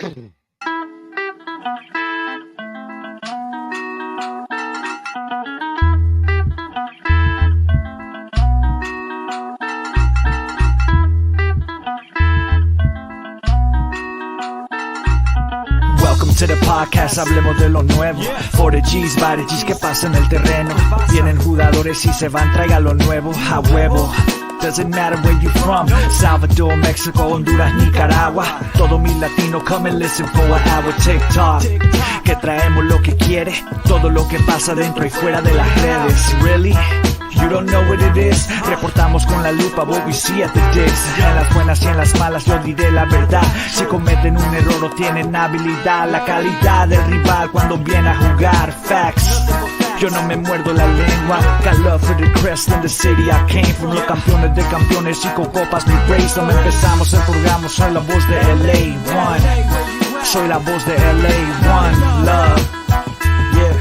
To the podcast, hablemos de lo nuevo. For the G's, by the G's, que pasa en el terreno. Vienen jugadores y se van, traiga lo nuevo. A huevo. Doesn't matter where you from. Salvador, Mexico, Honduras, Nicaragua. Todo mi latino, come and listen for an hour. TikTok, que traemos lo que quiere. Todo lo que pasa dentro y fuera de las redes. Really? You don't know what it is. Reportamos con la lupa what we see at the digs. En las buenas y en las malas yo diré la verdad. Si cometen un error o tienen habilidad, la calidad del rival cuando viene a jugar. Facts. Yo no me muerdo la lengua. Got love for the crest in the city I came from. Los campeones de campeones y con copas mi race. No empezamos el programa, soy la voz de LA One. Soy la voz de LA One. Love. Yeah.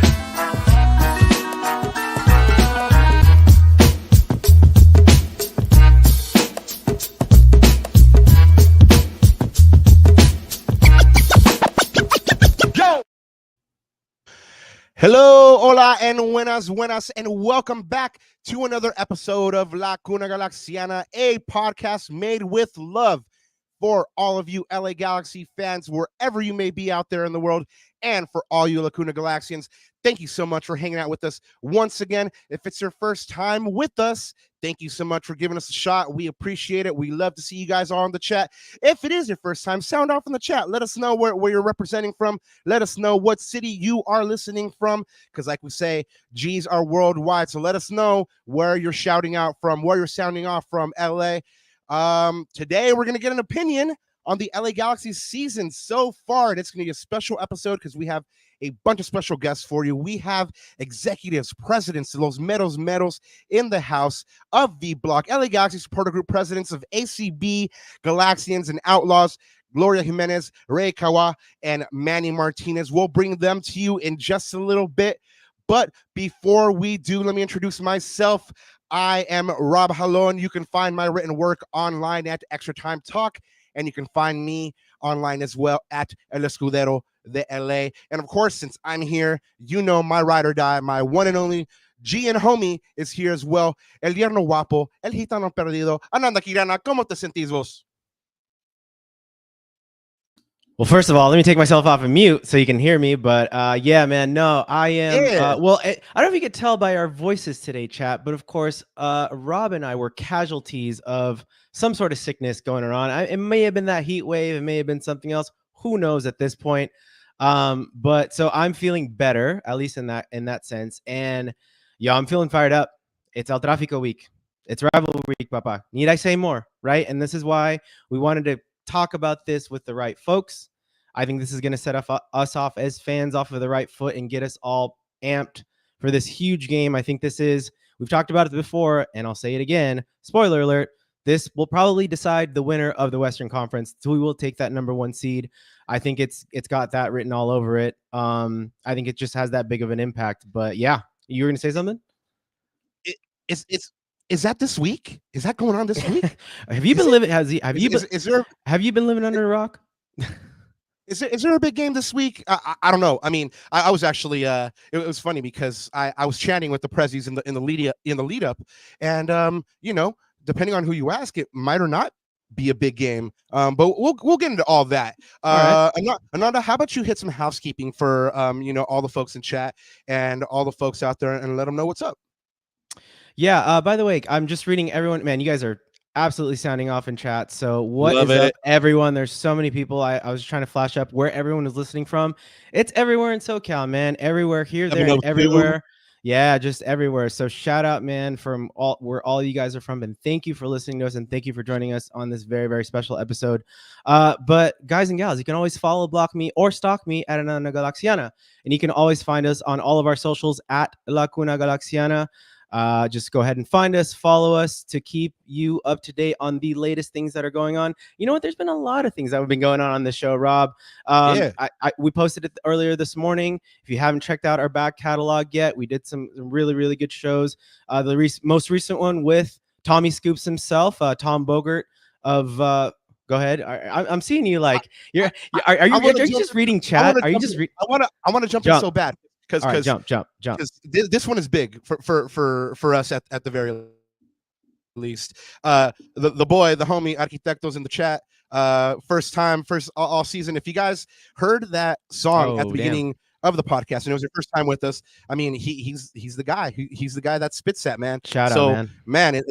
Hello, hola, and buenas, and welcome back to another episode of La Cuna Galaxiana, a podcast made with love for all of you LA Galaxy fans, wherever you may be out there in the world, and for all you La Cuna Galaxians. Thank you so much for hanging out with us once again. If it's your first time with us, thank you so much for giving us a shot. We appreciate it. We love to see you guys all in the chat. If it is your first time, sound off in the chat. Let us know where you're representing from. Let us know what city you are listening from, because like we say, G's are worldwide. So let us know where you're shouting out from, where you're sounding off from, LA. Today, we're going to get an opinion on the LA Galaxy season so far, and it's going to be a special episode because we have a bunch of special guests for you. We have executives, presidents, los meros in the house of V Block, LA Galaxy supporter group presidents of ACB, Galaxians, and Outlawz, Gloria Jimenez, Ray Kawa, and Manny Martinez. We'll bring them to you in just a little bit. But before we do, let me introduce myself. I am Rob Halon. You can find my written work online at Extra Time Talk, and you can find me online as well at El Escudero de LA. And of course, since I'm here, you know my ride or die, my one and only G and homie is here as well. El Yerno Guapo, El Gitano Perdido. Ananda Kirana, ¿cómo te sentís vos? Well, first of all, let me take myself off of mute so you can hear me. But yeah, man, no, I am. Yeah. I don't know if you could tell by our voices today, chat, but of course, Rob and I were casualties of some sort of sickness going around. It may have been that heat wave. It may have been something else. Who knows at this point? But so I'm feeling better, at least in that sense. And yeah, I'm feeling fired up. It's El Trafico week. It's rivalry week, papa. Need I say more, right? And this is why we wanted to talk about this with the right folks. I think this is going to set us off as fans off of the right foot and get us all amped for this huge game. I think we've talked about it before, and I'll say it again. Spoiler alert. This will probably decide the winner of the Western Conference. So we will take that number 1 seed. I think it's got that written all over it. I think it just has that big of an impact. But yeah, you were going to say something? Is that this week? Is that going on this week? Have you been living under a rock? Is there a big game this week? I don't know. I mean, I was actually it was funny because I was chatting with the Prezzies in the lead up, and you know, depending on who you ask, it might or not be a big game. But we'll get into all that. All right. Ananda, how about you hit some housekeeping for you know, all the folks in chat and all the folks out there, and let them know what's up. Yeah. By the way, I'm just reading everyone. Man, you guys are absolutely sounding off in chat. So what is up, everyone? There's so many people. I was trying to flash up where everyone is listening from. It's everywhere in SoCal, man. Everywhere here, there, and everywhere. Yeah, just everywhere. So shout out, man, from where all you guys are from, and thank you for listening to us, and thank you for joining us on this very, very special episode. But guys and gals, you can always follow, block me, or stalk me at Ananda Galaxiana, and you can always find us on all of our socials at La Cuna Galaxiana. Just go ahead and find us, follow us to keep you up to date on the latest things that are going on. You know what? There's been a lot of things that have been going on this show, Rob. We posted it earlier this morning. If you haven't checked out our back catalog yet, we did some really, really good shows. The most recent one with Tommy Scoops himself, Tom Bogert of Go ahead. I'm seeing you like are you just reading chat? Are you just I want to jump in so bad because jump. This one is big for us at the very least. The boy, the homie Arquitectos in the chat. First all season. If you guys heard that song at the beginning of the podcast and it was your first time with us, I mean, he's the guy. He's the guy that spits that, man. Shout out, man. It's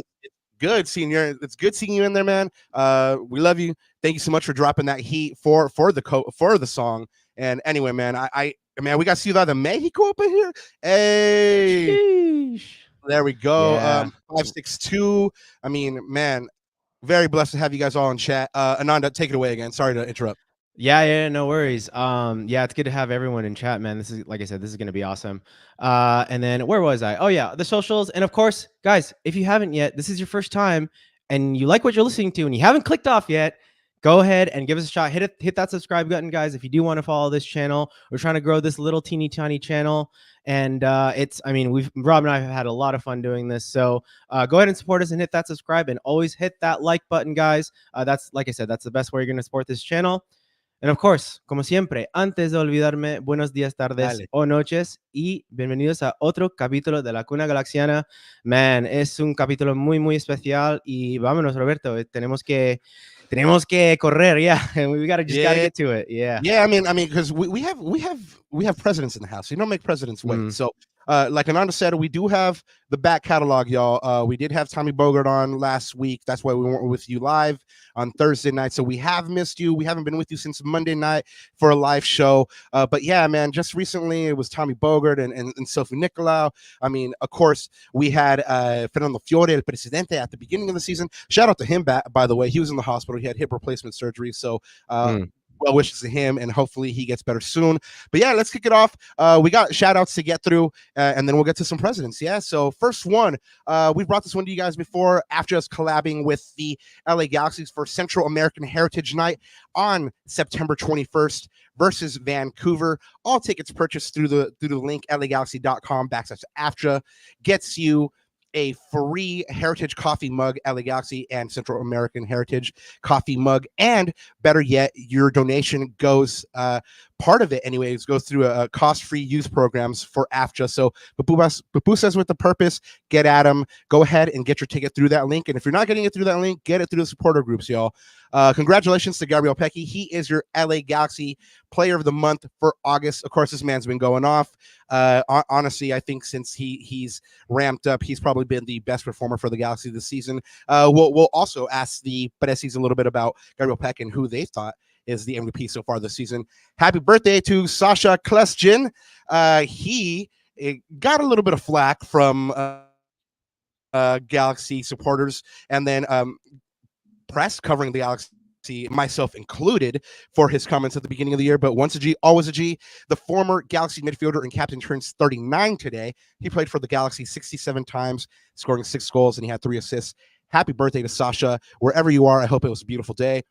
good seeing you. It's good seeing you in there, man. We love you. Thank you so much for dropping that heat for the song. And anyway, man, man, we got Ciudad de Mexico up in here. Hey. Sheesh. There we go. Yeah. 562. I mean, man, very blessed to have you guys all in chat. Ananda, take it away again. Sorry to interrupt. Yeah, no worries. Yeah, it's good to have everyone in chat, man. This is, like I said, this is gonna be awesome. And then where was I? Oh yeah, the socials. And of course, guys, if you haven't yet, this is your first time and you like what you're listening to and you haven't clicked off yet, go ahead and give us a shot. Hit that subscribe button, guys. If you do want to follow this channel, we're trying to grow this little teeny tiny channel. And Rob and I have had a lot of fun doing this. So go ahead and support us and hit that subscribe and always hit that like button, guys. That's, like I said, that's the best way you're going to support this channel. And of course, como siempre, antes de olvidarme, buenos días, tardes o noches y bienvenidos a otro capítulo de la Cuna Galaxiana. Man, es un capítulo muy, muy especial y vámonos, Roberto. Tenemos que correr, yeah. And we gotta get to it, yeah. Yeah, I mean, because we have presidents in the house. You don't make presidents wait. So, like Ananda said, we do have the back catalog, y'all. We did have Tommy Bogart on last week. That's why we weren't with you live on Thursday night. So we have missed you. We haven't been with you since Monday night for a live show. But yeah, man, just recently it was Tommy Bogart and Sophie Nicolau. I mean, of course, we had Fernando Fiore, el presidente, at the beginning of the season. Shout out to him, by the way. He was in the hospital. He had hip replacement surgery. So well wishes to him, and hopefully he gets better soon. But yeah, let's kick it off. We got shout outs to get through, and then we'll get to some presidents. Yeah, so first one, we brought this one to you guys before, after us collabing with the LA Galaxies for Central American Heritage Night on September 21st versus Vancouver. All tickets purchased through the link lagalaxy.com/AFTRA gets you a free Heritage coffee mug, LA Galaxy and Central American Heritage coffee mug, and better yet, your donation goes, part of it anyways, goes through a cost-free youth programs for AFTRA. So Pupusas with the purpose, get at them. Go ahead and get your ticket through that link. And if you're not getting it through that link, get it through the supporter groups, y'all. Congratulations to Gabriel Pecky. He is your LA Galaxy Player of the Month for August. Of course, this man's been going off. Honestly, I think since he's ramped up, he's probably been the best performer for the Galaxy this season. We'll also ask the Presis a little bit about Gabriel Peck and who they thought is the MVP so far this season. Happy birthday to Sasha Klesjin. He got a little bit of flack from Galaxy supporters, and then press covering the Galaxy, myself included, for his comments at the beginning of the year. But once a G, always a G. The former Galaxy midfielder and captain turns 39 today. He played for the Galaxy 67 times, scoring 6 goals, and he had 3 assists. Happy birthday to Sasha. Wherever you are, I hope it was a beautiful day.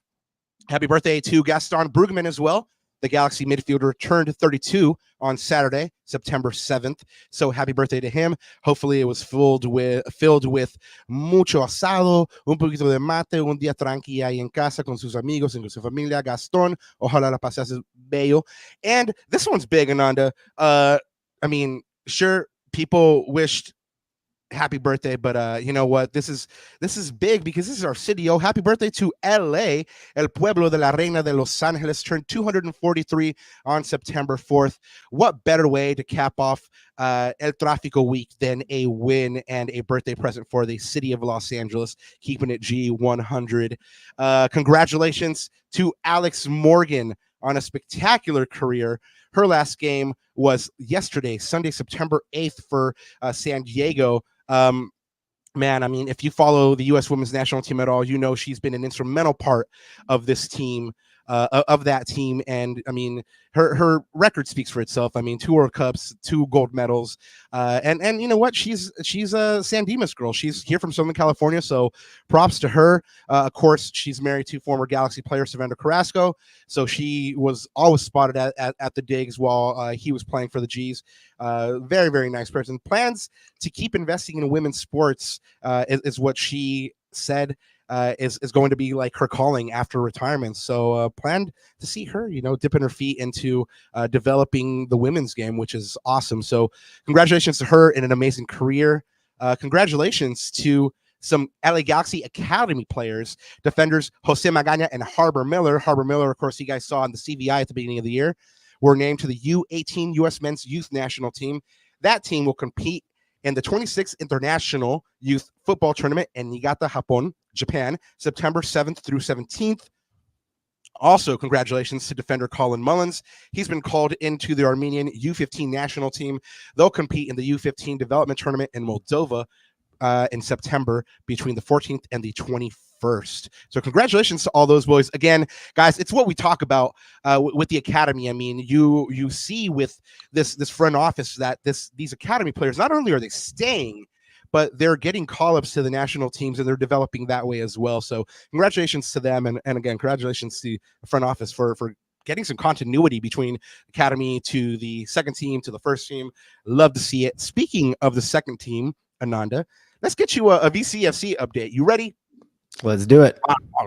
Happy birthday to Gaston Bruggeman as well. The Galaxy midfielder turned 32 on Saturday, September 7th. So happy birthday to him. Hopefully it was filled with mucho asado, un poquito de mate, un día tranqui ahí en casa con sus amigos and con su familia. Gaston, ojalá la pases bello. And this one's big, Ananda. I mean, sure, people wished happy birthday, but you know what, this is big because this is our city. Oh, happy birthday to LA. El pueblo de la reina de Los Angeles turned 243 on September 4th. What better way to cap off El Trafico week than a win and a birthday present for the city of Los Angeles, keeping it G100. Congratulations to Alex Morgan on a spectacular career. Her last game was yesterday, Sunday, September 8th for San Diego. Man, I mean, if you follow the U.S. women's national team at all, you know she's been an instrumental part of this team, of that team. And I mean, her record speaks for itself. I mean, 2 World Cups, 2 gold medals, and you know what? She's a San Dimas girl. She's here from Southern California, so props to her. Of course, she's married to former Galaxy player Savannah Carrasco, so she was always spotted at the digs while he was playing for the G's. Very, very nice person. Plans to keep investing in women's sports is what she said. is going to be like her calling after retirement. So planned to see her, dipping her feet into developing the women's game, which is awesome. So congratulations to her in an amazing career. Congratulations to some LA Galaxy Academy players, defenders Jose Magana and Harbor Miller. Harbor Miller, of course, you guys saw in the CVI at the beginning of the year, were named to the U18 U.S. Men's Youth National Team. That team will compete in the 26th International Youth Football Tournament in Niigata, Japan, September 7th through 17th. Also, congratulations to defender Colin Mullins. He's been called into the Armenian U15 national team. They'll compete in the U15 development tournament in Moldova in September between the 14th and the 21st. So congratulations to all those boys. Again, guys, it's what we talk about with the academy. I mean, you see with this front office that these academy players, not only are they staying, but they're getting call-ups to the national teams, and they're developing that way as well. So congratulations to them. And again, congratulations to the front office for getting some continuity between academy to the second team to the first team. Love to see it. Speaking of the second team, Ananda, let's get you a VCFC update. You ready? Let's do it.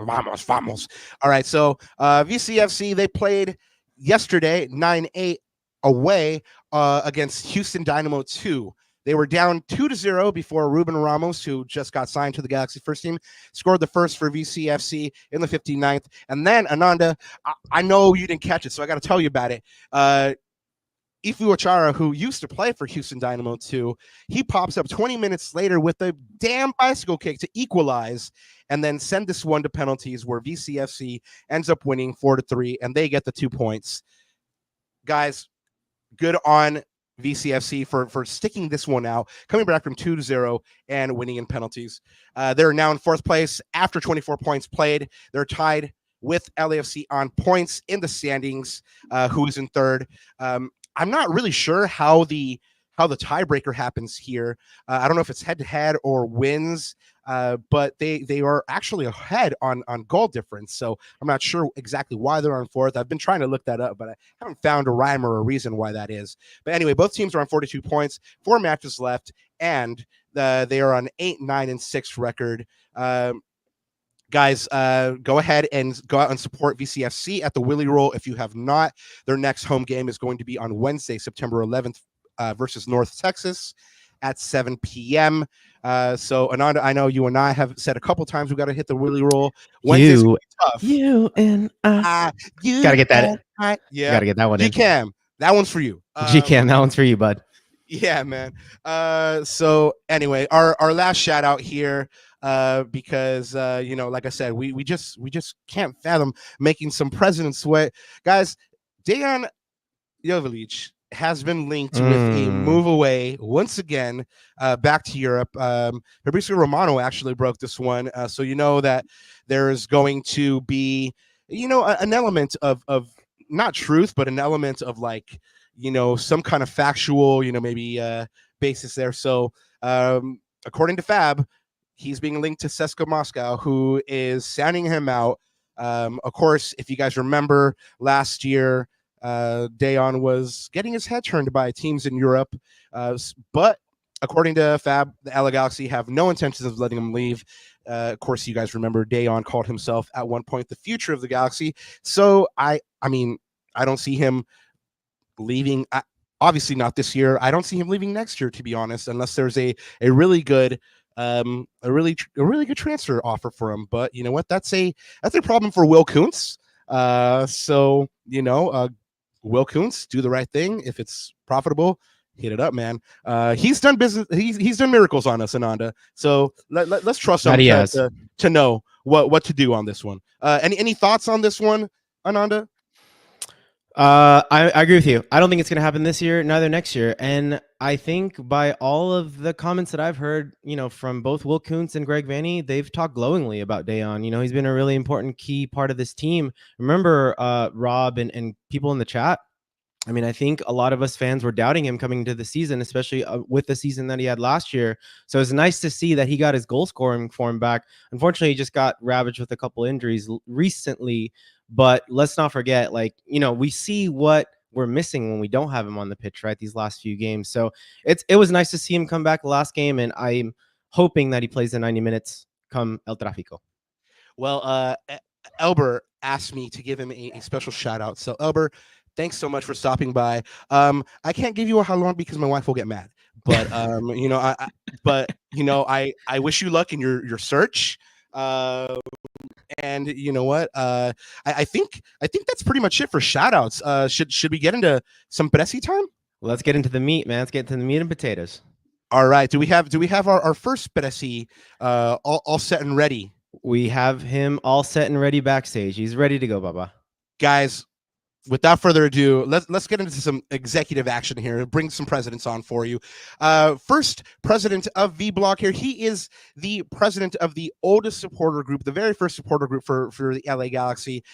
Vamos. All right. So VCFC, they played yesterday 9-8 away against Houston Dynamo 2. They were down 2-0 before Ruben Ramos, who just got signed to the Galaxy first team, scored the first for VCFC in the 59th. And then, Ananda, I know you didn't catch it, so I got to tell you about it. Ifu Ochara, who used to play for Houston Dynamo 2, he pops up 20 minutes later with a damn bicycle kick to equalize and then send this one to penalties, where VCFC ends up winning 4-3, and they get the 2 points. Guys, good on VCFC for sticking this one out, coming back from 2-0 and winning in penalties. They're now in fourth place after 24 points played. They're tied with LAFC on points in the standings, who is in third. I'm not really sure how the tiebreaker happens here. I don't know if it's head-to-head or wins, but they are actually ahead on goal difference. So I'm not sure exactly why they're on fourth. I've been trying to look that up, but I haven't found a rhyme or a reason why that is. But anyway, both teams are on 42 points, 4 matches left, and they are on 8-9-6 record. Guys, go ahead and go out and support VCFC at the Willie Roll if you have not. Their next home game is going to be on Wednesday, September 11th, versus North Texas at 7 p.m. So, Ananda, I know you and I have said a couple times we got to hit the Willie Roll. Wednesday's tough. You and I. Gotta get that. Yeah, gotta get that one. G-Cam, that one's for you. G-Cam, that one's for you, bud. Yeah, man. So anyway, our last shout out here, because like I said, we just can't fathom making some presidents sweat. Guys, Dejan Joveljic has been linked with a move away once again, back to Europe. Fabrizio Romano actually broke this one, so you know that there is going to be an element of not truth, but an element of like some kind of factual maybe basis there. So according to Fab, he's being linked to CSKA Moscow, who is sounding him out. Of course, if you guys remember last year, Dejan was getting his head turned by teams in Europe, but according to Fab, the LA Galaxy have no intentions of letting him leave. Of course, you guys remember Dejan called himself at one point the future of the Galaxy. So I mean, I don't see him leaving. Obviously not this year. I don't see him leaving next year, to be honest, unless there's a really good good transfer offer for him. But you know what? That's a problem for Will Kuntz. So Will Kuntz, do the right thing. If it's profitable, hit it up, man. He's done business. He's done miracles on us, Ananda. So let's trust him to know what to do on this one. Any thoughts on this one, Ananda? I agree with you. I don't think it's going to happen this year, neither next year. And I think by all of the comments that I've heard, from both Will Kuntz and Greg Vanney, they've talked glowingly about Dejan. He's been a really important key part of this team. Remember, Rob and people in the chat, I mean, I think a lot of us fans were doubting him coming into the season, especially with the season that he had last year. So it's nice to see that he got his goal scoring form back. Unfortunately, he just got ravaged with a couple injuries recently. But let's not forget, we see what we're missing when we don't have him on the pitch, right? These last few games. So it was nice to see him come back the last game, and I'm hoping that he plays the 90 minutes come El Trafico. Well, Elber asked me to give him a special shout out. So Elber, thanks so much for stopping by. I can't give you a how long because my wife will get mad. But I wish you luck in your search. And you know what? I think that's pretty much it for shout outs. Should we get into some Presi time? Let's get into the meat, man. Let's get into the meat and potatoes. All right. Do we have our first Presi all set and ready? We have him all set and ready backstage. He's ready to go, Baba. Guys, without further ado, let's get into some executive action here. Bring some presidents on for you. First president of V Block here. He is the president of the oldest supporter group, the very first supporter group for the LA Galaxy.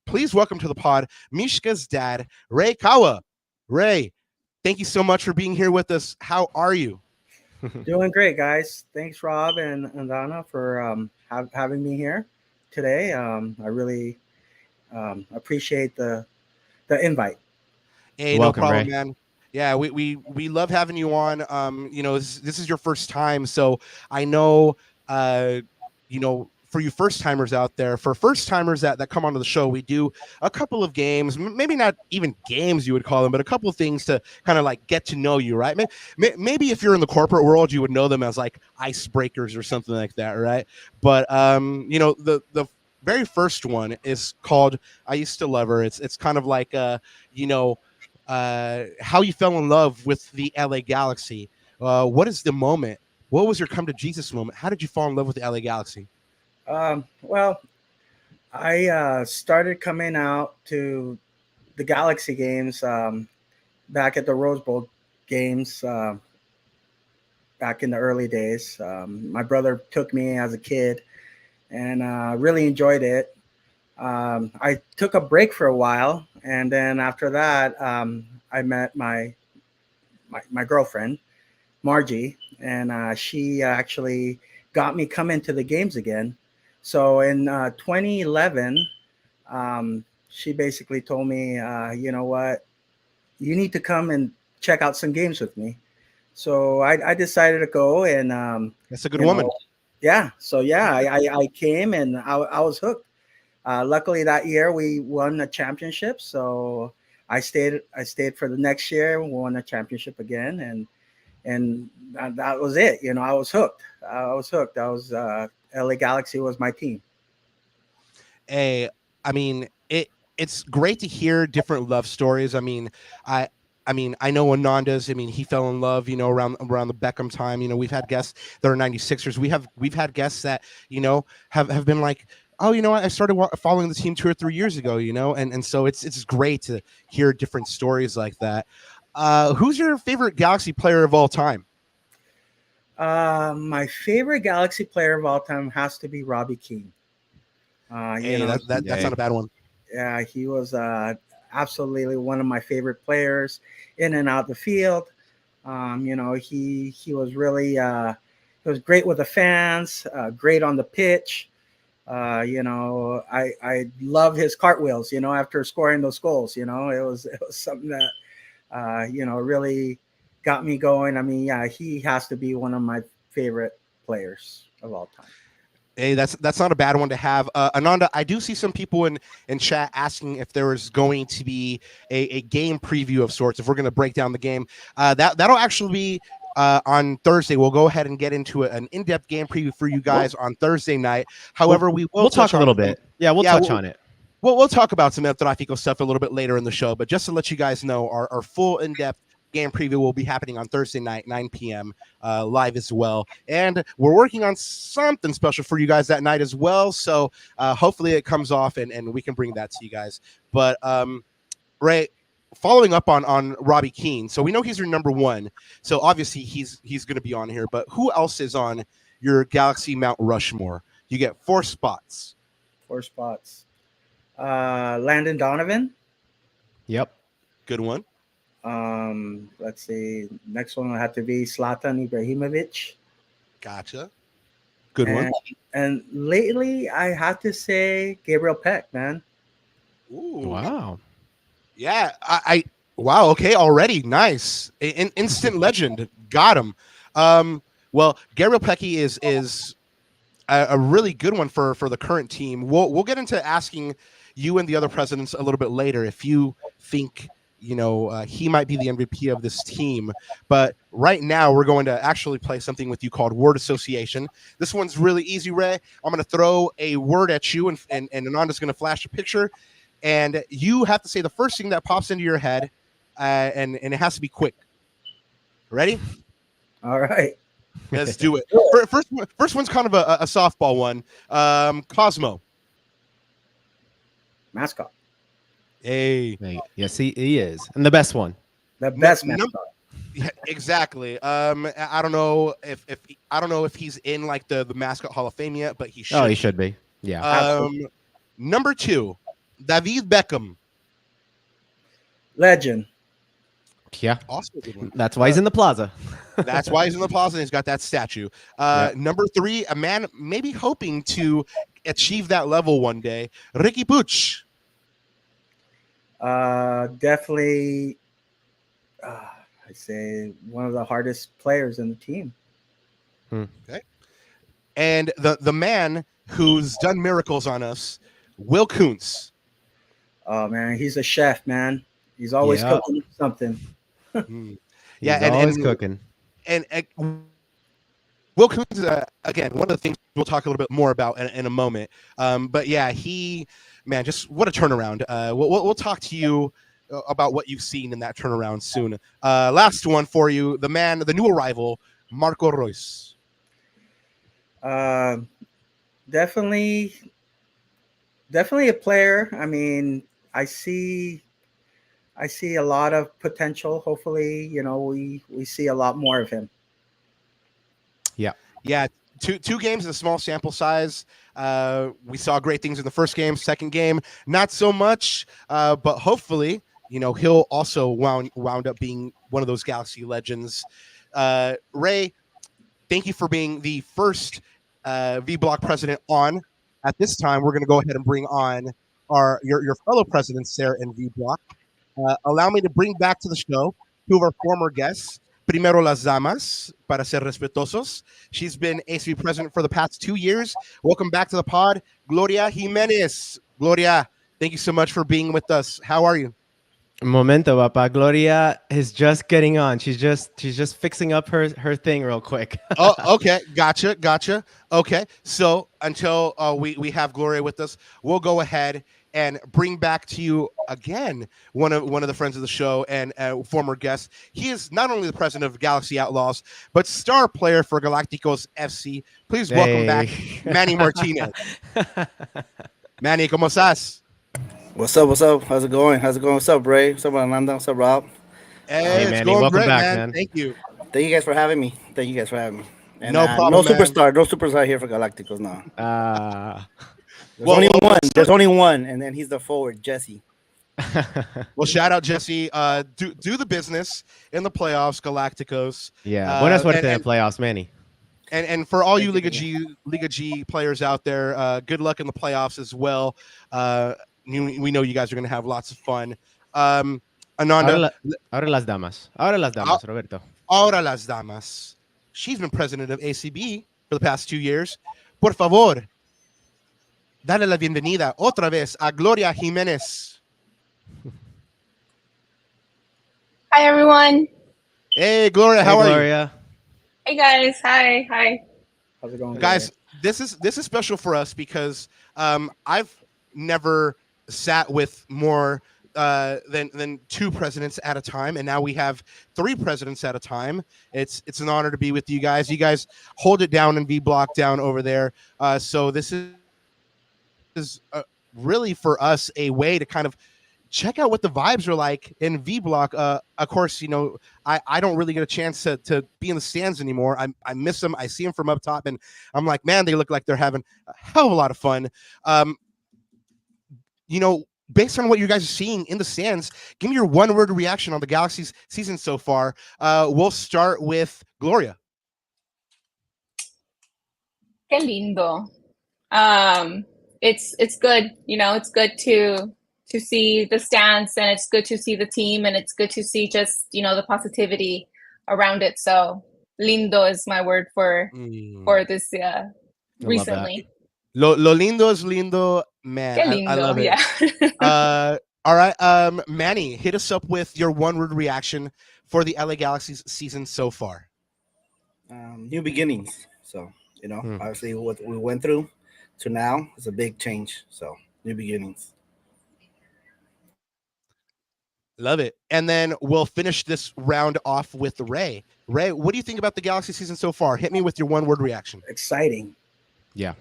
Please welcome to the pod, Mishka's dad, Ray Kawa. Ray, thank you so much for being here with us. How are you? Doing great, guys. Thanks, Rob and Ananda, for having me here today. I really appreciate the invite. Hey, Welcome, no problem, Ray. man. Yeah, we love having you on. This is your first time, so I know, for you first timers out there, for first timers that come onto the show, we do a couple of games, maybe not even games you would call them, but a couple of things to kind of like get to know you, right? Maybe if you're in the corporate world, you would know them as like icebreakers or something like that, right? But the very first one is called I Used to Love Her. It's kind of like how you fell in love with the LA Galaxy. What is the moment? What was your come to Jesus moment? How did you fall in love with the LA Galaxy? Well, I started coming out to the Galaxy games back at the Rose Bowl games back in the early days. My brother took me as a kid and really enjoyed it. I took a break for a while, and then after that, I met my girlfriend, Margie, and she actually got me coming to the games again. So in 2011, she basically told me, you know what, you need to come and check out some games with me. So I decided to go, and That's a good woman. Yeah. So yeah, I came and I was hooked. Luckily that year we won a championship. So I stayed for the next year, won a championship again. And that was it. I was hooked. I was LA Galaxy was my team. Hey, I mean, it's great to hear different love stories. I mean, I know Ananda's. I mean, he fell in love, around the Beckham time. We've had guests that are 96ers. We've had guests that, have been like, oh, I started following the team 2 or 3 years ago, and so it's great to hear different stories like that. Who's your favorite Galaxy player of all time? My favorite Galaxy player of all time has to be Robbie Keane. That's not a bad one. Yeah, he was absolutely one of my favorite players in and out the field. He was really he was great with the fans, great on the pitch. I love his cartwheels, after scoring those goals. It was something that really got me going. I mean, yeah, he has to be one of my favorite players of all time. Hey, that's not a bad one to have. Ananda, I do see some people in chat asking if there is going to be a game preview of sorts, if we're going to break down the game. That'll actually be on Thursday. We'll go ahead and get into an in-depth game preview for you guys on Thursday night. However, we'll talk a little bit. Yeah, we'll touch on it. We'll talk about some Trafico stuff a little bit later in the show, but just to let you guys know, our full in-depth game preview will be happening on Thursday night, 9 p.m. Live as well. And we're working on something special for you guys that night as well. So hopefully it comes off and we can bring that to you guys. But Ray, following up on Robbie Keane. So we know he's your number one. So obviously he's going to be on here. But who else is on your Galaxy Mount Rushmore? You get 4 spots. 4 spots. Landon Donovan. Yep. Good one. Let's see. Next one will have to be Zlatan Ibrahimovic. Gotcha. Good one. And lately, I have to say Gabriel Peck, man. Ooh. Wow. Yeah. Wow. Okay. Already. Nice. Instant legend. Got him. Well, Gabriel Pecky is a really good one for the current team. We'll get into asking you and the other presidents a little bit later if you think he might be the MVP of this team. But right now we're going to actually play something with you called word association. This one's really easy, Ray. I'm going to throw a word at you, and Ananda's going to flash a picture, and you have to say the first thing that pops into your head, and it has to be quick. Ready? All right. Let's do it. First one's kind of a softball one. Cosmo. Mascot. Hey. Yes, he is. And the best one. The best mascot. Yeah, exactly. I don't know if he's in like the mascot Hall of Fame yet, but he should. Oh, he should be. Yeah. Number 2, David Beckham. Legend. Yeah. Also a good one. That's why he's in the plaza. That's why he's in the plaza, and he's got that statue. Number 3, a man maybe hoping to achieve that level one day, Ricky Puig. Definitely, I'd say one of the hardest players in the team. Okay. And the man who's done miracles on us, Will Kuntz. Oh, man, he's a chef, man. He's always cooking something. Yeah, he's always cooking. And Will Kuntz, again, one of the things we'll talk a little bit more about in a moment. But yeah, just what a turnaround. We'll talk to you about what you've seen in that turnaround soon. Last one for you, the new arrival, Marco Reus. Definitely a player. I mean, I see a lot of potential. Hopefully, we see a lot more of him. Yeah. Two games in a small sample size. We saw great things in the first game. Second game, not so much. But hopefully, he'll also wound up being one of those Galaxy legends. Ray, thank you for being the first V Block president on. At this time, we're going to go ahead and bring on your fellow presidents there in V Block. Allow me to bring back to the show 2 of our former guests. Primero las damas, para ser respetuosos. She's been ACB president for the past 2 years. Welcome back to the pod, Gloria Jimenez. Gloria, thank you so much for being with us. How are you? Momento, papa. Gloria is just getting on. She's just fixing up her thing real quick. Oh, okay. Gotcha. Okay. So until we have Gloria with us, we'll go ahead and bring back to you again one of the friends of the show and former guest. He is not only the president of Galaxy Outlawz, but star player for Galacticos FC. Please welcome back Manny Martinez. Manny, ¿cómo estás? What's up? How's it going? What's up, Ray? What's up, Ananda? What's up, Rob? Hey, it's Manny, going welcome great, back, man. Thank you. Thank you guys for having me. And, no problem. No superstar here for Galacticos now. There's only one, and then he's the forward, Jesse. Well, shout out Jesse. Do the business in the playoffs, Galacticos. Yeah, buena suerte in playoffs, Manny. And for all you Liga G players out there, good luck in the playoffs as well. We know you guys are going to have lots of fun. Ananda. Ahora las damas, Roberto. Ahora las damas. She's been president of ACB for the past 2 years. Por favor, dale la bienvenida otra vez a Gloria Jimenez. Hi, everyone. Hey, Gloria, how are Gloria? Hey, guys. Hi. How's it going, Guys, this is special for us because I've never sat with more than 2 presidents at a time, and now we have 3 presidents at a time. It's an honor to be with you guys. You guys hold it down in V Block down over there. So this is really for us a way to kind of check out what the vibes are like in V Block. Of course, I don't really get a chance to be in the stands anymore. I miss them. I see them from up top, and I'm like, man, they look like they're having a hell of a lot of fun. Based on what you guys are seeing in the stands, give me your one-word reaction on the Galaxy's season so far. We'll start with Gloria. Qué lindo. It's good. It's good to see the stands, and it's good to see the team, and it's good to see just the positivity around it. So lindo is my word for this recently. Lo lindo es lindo, man. Qué lindo, I love it. yeah. All right, Manny, hit us up with your one-word reaction for the LA Galaxy's season so far. New beginnings. So, obviously what we went through to now is a big change. So, new beginnings. Love it. And then we'll finish this round off with Ray. Ray, what do you think about the Galaxy season so far? Hit me with your one-word reaction. Exciting. Yeah.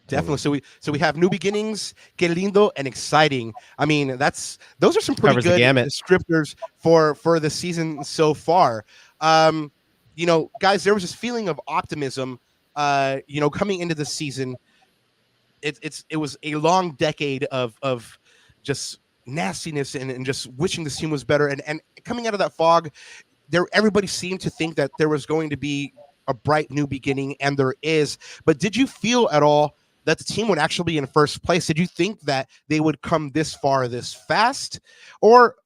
Definitely. So we have new beginnings, que lindo, and exciting. I mean, those are some pretty good descriptors for the season so far. Guys, there was this feeling of optimism, coming into the season. It was a long decade of just nastiness and just wishing the team was better. And coming out of that fog, everybody seemed to think that there was going to be a bright new beginning, and there is. But did you feel at all that the team would actually be in first place? Did you think that they would come this far this fast? Or,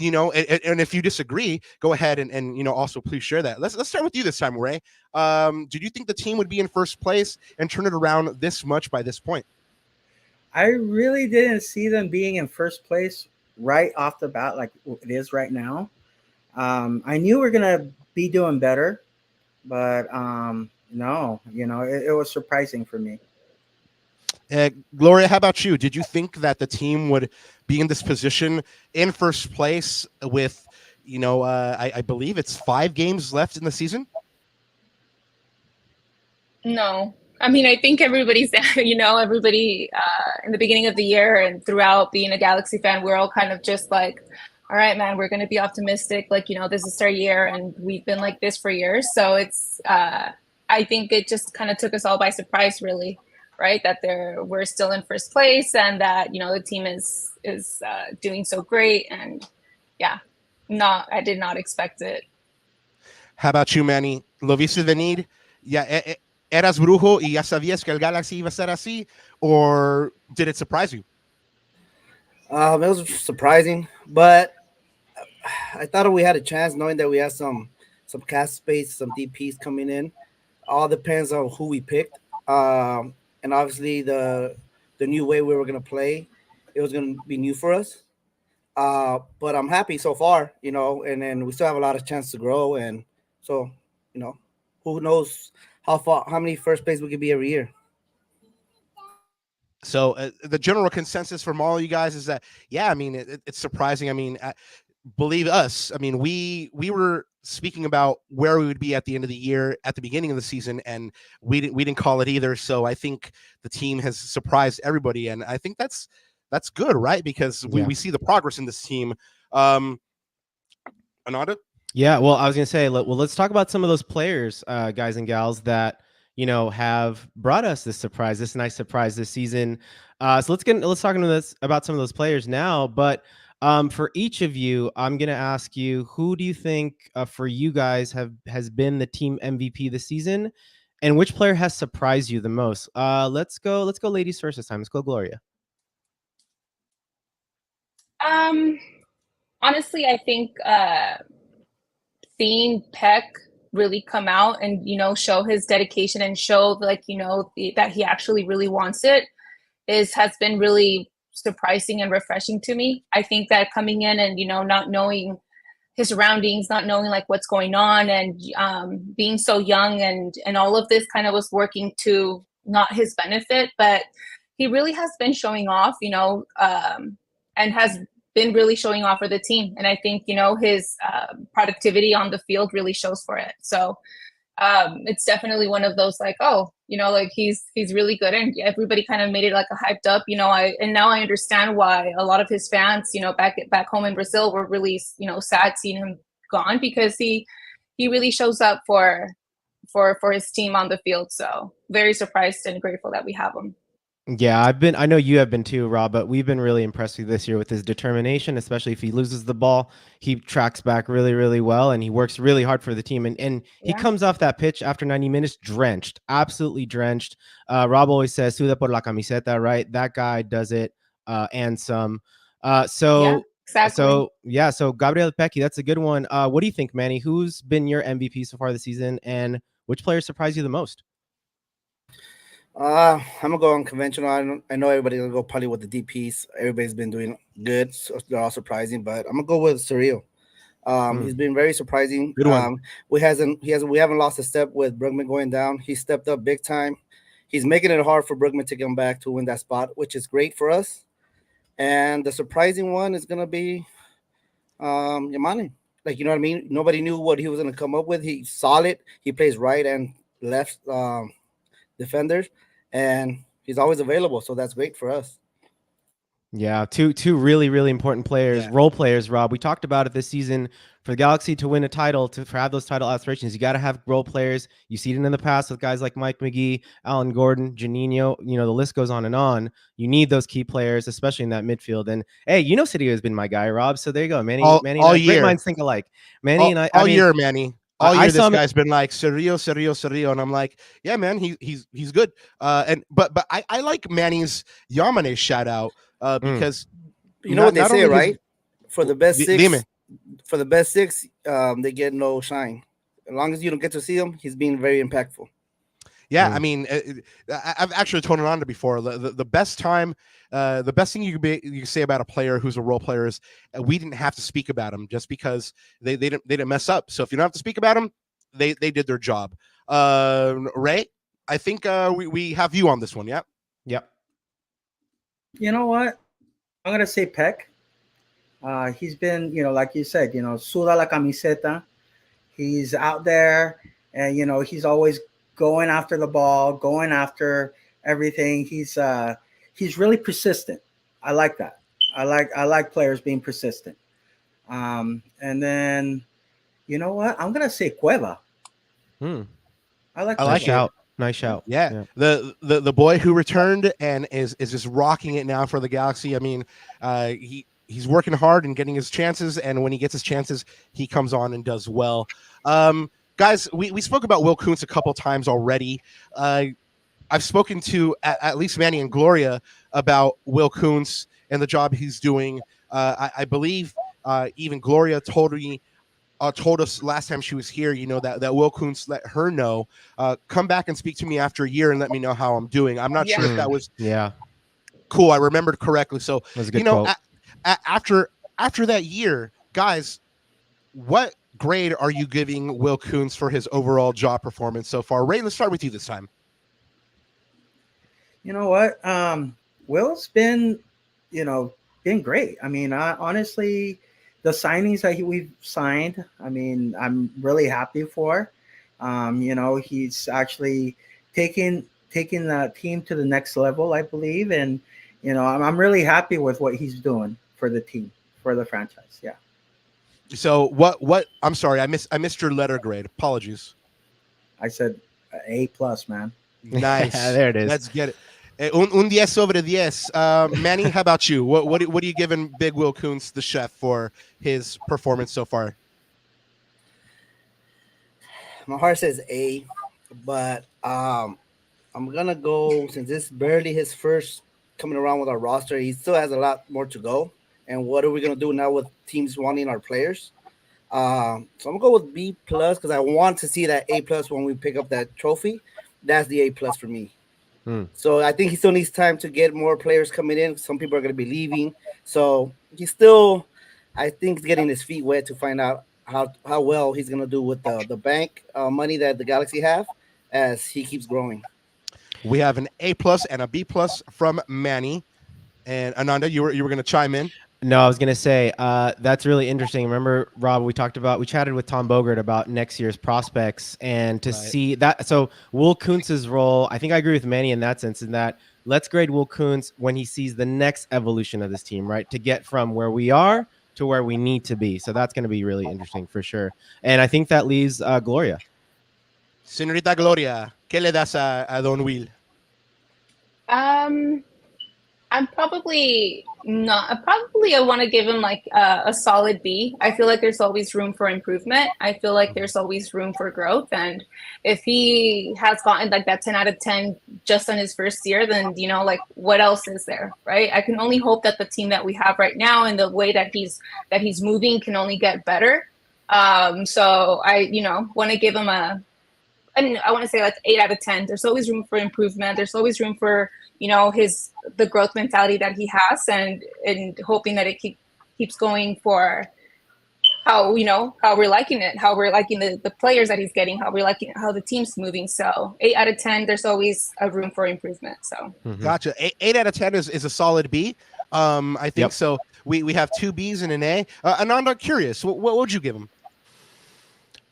and if you disagree, go ahead and also please share that. Let's start with you this time, Ray. Did you think the team would be in first place and turn it around this much by this point? I really didn't see them being in first place right off the bat like it is right now. I knew we are going to be doing better, but no, it was surprising for me. Gloria, how about you? Did you think that the team would be in this position in first place with, I believe it's 5 games left in the season? No. I mean, I think everybody's, everybody in the beginning of the year and throughout being a Galaxy fan, we're all kind of just like, all right, man, we're going to be optimistic. Like, this is our year and we've been like this for years. So it's, I think it just kind of took us all by surprise, really. Right, that we're still in first place, and that the team is doing so great, and I did not expect it. How about you, Manny? ¿Lo viste venir? Ya eras brujo y ya sabías que el Galaxy iba a ser así, or did it surprise you? It was surprising, but I thought we had a chance, knowing that we had some cap space, some DPs coming in. All depends on who we picked. And obviously the new way we were going to play, it was going to be new for us. But I'm happy so far, and then we still have a lot of chance to grow. And so, who knows how many first place we could be every year. So the general consensus from all you guys is that, it's surprising. I mean, believe us. I mean, we were speaking about where we would be at the end of the year, at the beginning of the season, and we didn't call it either. So I think the team has surprised everybody, and I think that's good, right? Because we see the progress in this team. Ananda? Yeah, well, I was gonna say, let's talk about some of those players, guys and gals, that have brought us this nice surprise this season. So let's talk about some of those players now, but. For each of you, I'm going to ask you, who do you think for you guys has been the team MVP this season, and which player has surprised you the most? Let's go ladies first this time. Let's go Gloria. Honestly, I think seeing Peck really come out and, show his dedication and show that he actually really wants it has been really surprising and refreshing to me. I think that coming in and not knowing his surroundings, not knowing like what's going on, and being so young and all of this kind of was working to not his benefit, but he really has been showing off, and has been really showing off for the team. And I think his productivity on the field really shows for it. So it's definitely one of those like, he's really good, and everybody kind of made it like a hyped up, and now I understand why a lot of his fans, back home in Brazil were really, sad seeing him gone, because he really shows up for his team on the field. So very surprised and grateful that we have him. Yeah, I know you have been too, Rob, but we've been really impressed with this year with his determination, especially if he loses the ball. He tracks back really, really well, and he works really hard for the team. And he comes off that pitch after 90 minutes drenched, absolutely drenched. Rob always says, suda por la camiseta, right? That guy does it and some. So Gabriel Pecky, that's a good one. What do you think, Manny? Who's been your MVP so far this season, and which player surprised you the most? I'm gonna go unconventional. I know everybody's gonna go probably with the DPs. Everybody's been doing good, so they're all surprising. But I'm gonna go with Surreal. He's been very surprising. Good one. We haven't lost a step with Brugman going down. He stepped up big time. He's making it hard for Brugman to come back to win that spot, which is great for us. And the surprising one is gonna be Yamane. Like, you know what I mean? Nobody knew what he was gonna come up with. He's solid. He plays right and left defenders, and he's always available. So that's great for us. Yeah, two really, really important players, role players, Rob. We talked about it this season. For the Galaxy to win a title, for have those title aspirations, you got to have role players. You see it in the past with guys like Mike McGee, Alan Gordon, Juninho. You know, the list goes on and on. You need those key players, especially in that midfield. And hey, you know, City has been my guy, Rob. So there you go, Manny. All great year. minds think alike. Manny and I. All year, Manny. All year, this guy's him, been like Surreal, and I'm like, yeah, man, he's good. But I like Manny's Yamane shout out because you know what they say, right? For the best six. Dime. For the best six, they get no shine. As long as you don't get to see him, he's being very impactful. Yeah, I mean, I've actually told Ananda before. The best time, the best thing you can say about a player who's a role player is we didn't have to speak about him just because they didn't mess up. So if you don't have to speak about them, they did their job. Ray, I think we have you on this one. Yeah. Yep. You know what? I'm gonna say Peck. He's been, you know, like you said, you know, suda la camiseta. He's out there, and you know, he's always going after the ball, going after everything. He's really persistent. I like that. I like players being persistent. And then, you know what? I'm gonna say Cueva. I like shout. Nice shout. Yeah. The boy who returned and is just rocking it now for the Galaxy. I mean, he's working hard and getting his chances, and when he gets his chances, he comes on and does well. Guys, we spoke about Will Kuntz a couple times already. I've spoken to at least Manny and Gloria about Will Kuntz and the job he's doing. I believe even Gloria told us last time she was here, you know, that Will Kuntz let her know, come back and speak to me after a year and let me know how I'm doing. I'm not sure if that was cool. I remembered correctly. So, you know, after that year, guys, what grade are you giving Will Kuntz for his overall job performance so far? Ray, let's start with you this time. You know what? Will's been, you know, been great. I mean, honestly, the signings that we've signed, I mean, I'm really happy for. You know, he's actually taking the team to the next level, I believe, and you know, I'm really happy with what he's doing for the team, for the franchise. Yeah. So what? I'm sorry, I missed your letter grade. Apologies. I said A+, man. Nice. There it is. Let's get it. Un 10 sobre 10. Manny, how about you? What are you giving Big Will Kuntz, the chef, for his performance so far? My heart says A, but I'm gonna go, since this is barely his first coming around with our roster. He still has a lot more to go. And what are we gonna do now with teams wanting our players? So I'm gonna go with B+ because I want to see that A+ when we pick up that trophy. That's the A+ for me. So I think he still needs time to get more players coming in. Some people are going to be leaving. So he's still, I think, getting his feet wet to find out how well he's going to do with the bank money that the Galaxy have as he keeps growing. We have an A+ and a B+ from Manny. And Ananda, you were going to chime in? No, I was going to say that's really interesting. Remember, Rob, we chatted with Tom Bogert about next year's prospects and to see that. So Will Kuntz's role, I think I agree with Manny in that sense, in that let's grade Will Kuntz when he sees the next evolution of this team, right? To get from where we are to where we need to be. So that's going to be really interesting for sure. And I think that leaves Gloria. Señorita Gloria, ¿qué le das a Don Will? I'm probably not. I want to give him like a solid B. I feel like there's always room for improvement. I feel like there's always room for growth. And if he has gotten like that 10 out of 10 just on his first year, then, you know, like what else is there, right? I can only hope that the team that we have right now and the way that he's moving can only get better. So I, you know, want to give him a and I want to say like 8 out of 10. There's always room for improvement. There's always room for, the growth mentality that he has, and hoping that it keeps going for how we're liking it, how we're liking the players that he's getting, how we're liking how the team's moving. So 8 out of 10, there's always a room for improvement. So Gotcha. 8 out of 10 is a solid B. I think so. We have 2 Bs and an A. Ananda, curious, what would you give him?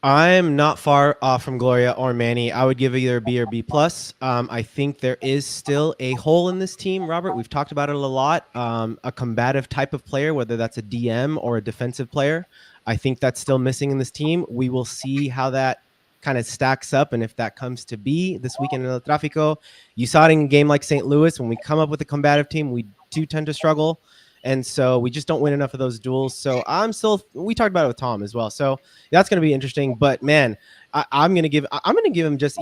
I'm not far off from Gloria or Manny. I would give either a B or B plus. I think there is still a hole in this team, Robert. We've talked about it a lot. A combative type of player, whether that's a DM or a defensive player. I think that's still missing in this team. We will see how that kind of stacks up, and if that comes to be this weekend in El Trafico. You saw it in a game like St. Louis. When we come up with a combative team, we do tend to struggle. And so we just don't win enough of those duels. So we talked about it with Tom as well. So that's going to be interesting. But man, I'm going to give him just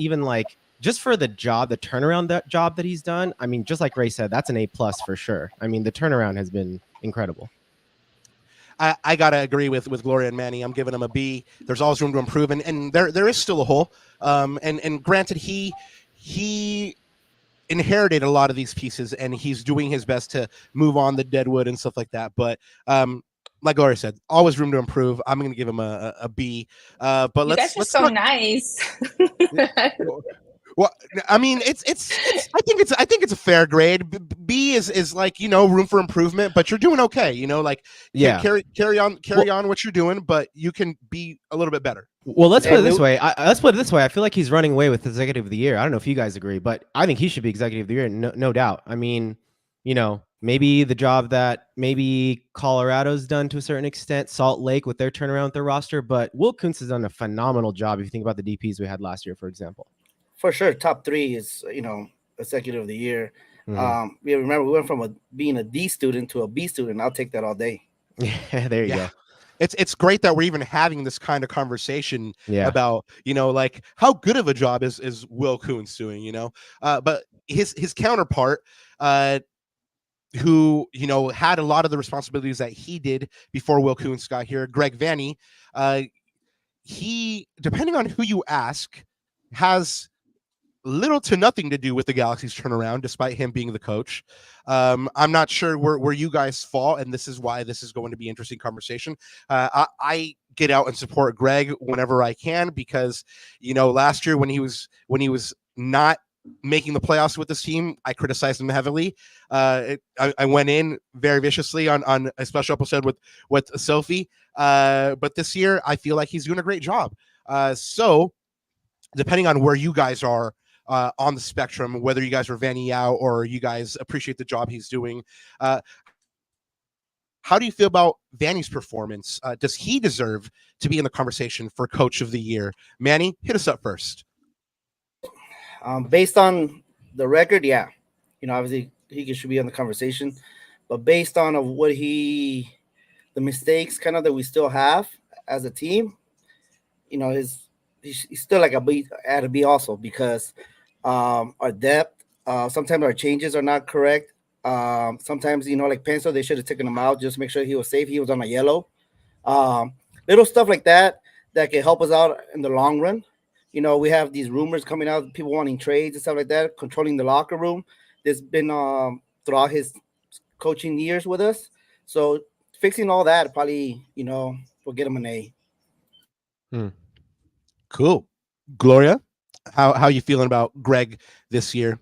for the turnaround job that he's done. I mean, just like Ray said, that's an A+ for sure. I mean, the turnaround has been incredible. I gotta agree with Gloria and Manny. I'm giving him a B. There's always room to improve, and there is still a hole. And granted, he inherited a lot of these pieces, and he's doing his best to move on the deadwood and stuff like that. But like Gloria said, always room to improve. I'm going to give him a B. But you guys are so nice. Well, I mean, I think it's a fair grade. B is like, room for improvement, but you're doing okay. Carry on what you're doing, but you can be a little bit better. Well, let's put it this way. I feel like he's running away with Executive of the Year. I don't know if you guys agree, but I think he should be Executive of the Year, no doubt. I mean, maybe the job that maybe Colorado's done to a certain extent, Salt Lake with their turnaround with their roster, but Will Kuntz has done a phenomenal job if you think about the DPs we had last year, for example. For sure, top 3 is Executive of the Year. Mm-hmm. Remember, we went from being a D student to a B student. I'll take that all day. Yeah, there you go. It's great that we're even having this kind of conversation about like how good of a job is Will Kuntz doing. But his counterpart, who had a lot of the responsibilities that he did before Will Kuntz got here, Greg Vanney, he, depending on who you ask, has little to nothing to do with the Galaxy's turnaround, despite him being the coach. I'm not sure where you guys fall, and this is why this is going to be an interesting conversation. I get out and support Greg whenever I can, because last year when he was not making the playoffs with this team, I criticized him heavily. I went in very viciously on a special episode with Sophie, but this year I feel like he's doing a great job. So depending on where you guys are on the spectrum, whether you guys are Vanney out or you guys appreciate the job he's doing, how do you feel about Vanney's performance? Does he deserve to be in the conversation for Coach of the Year? Manny, hit us up first. Based on the record, yeah, obviously he should be on the conversation, but based on the mistakes kind of that we still have as a team, he's still like a B at a B also, because our depth, sometimes our changes are not correct. Sometimes, like Pencil, they should have taken him out, just make sure he was safe. He was on a yellow. Little stuff like that can help us out in the long run. We have these rumors coming out, people wanting trades and stuff like that, controlling the locker room. There's been throughout his coaching years with us. So fixing all that probably, will get him an A. Cool. Gloria, how you feeling about Greg this year?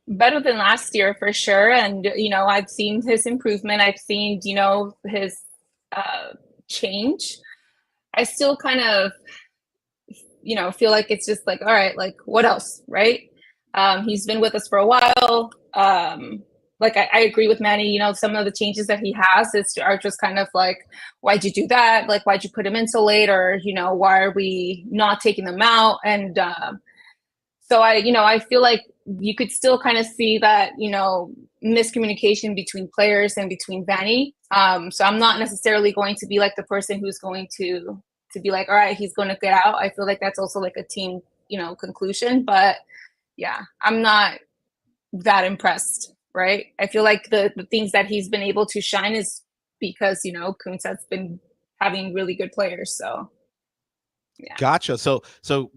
Better than last year for sure. And, I've seen his improvement. I've seen, his change. I still kind of, feel like it's just like, all right, like what else, right? He's been with us for a while. I agree with Manny, some of the changes that he has are just kind of like, why'd you do that? Like, why'd you put him in so late? Or, why are we not taking them out? And so I feel like you could still kind of see that, miscommunication between players and between Vanney. So I'm not necessarily going to be like the person who's going to be like, all right, he's going to get out. I feel like that's also like a team, conclusion. But yeah, I'm not that impressed. Right. I feel like the things that he's been able to shine is because, Kuntz has been having really good players. So yeah. Gotcha. So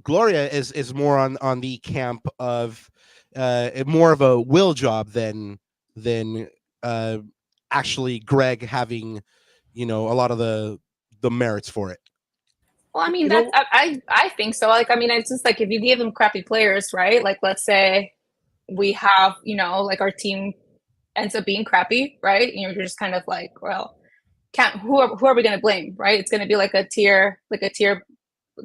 Gloria is more on the camp of more of a will job than actually Greg having, a lot of the merits for it. Well, I mean, that's I think so. Like, I mean, it's just like if you give them crappy players, right? Like, let's say we have, like our team ends up being crappy, right? And you're just kind of like, well, who are we going to blame, right? It's going to be like a tier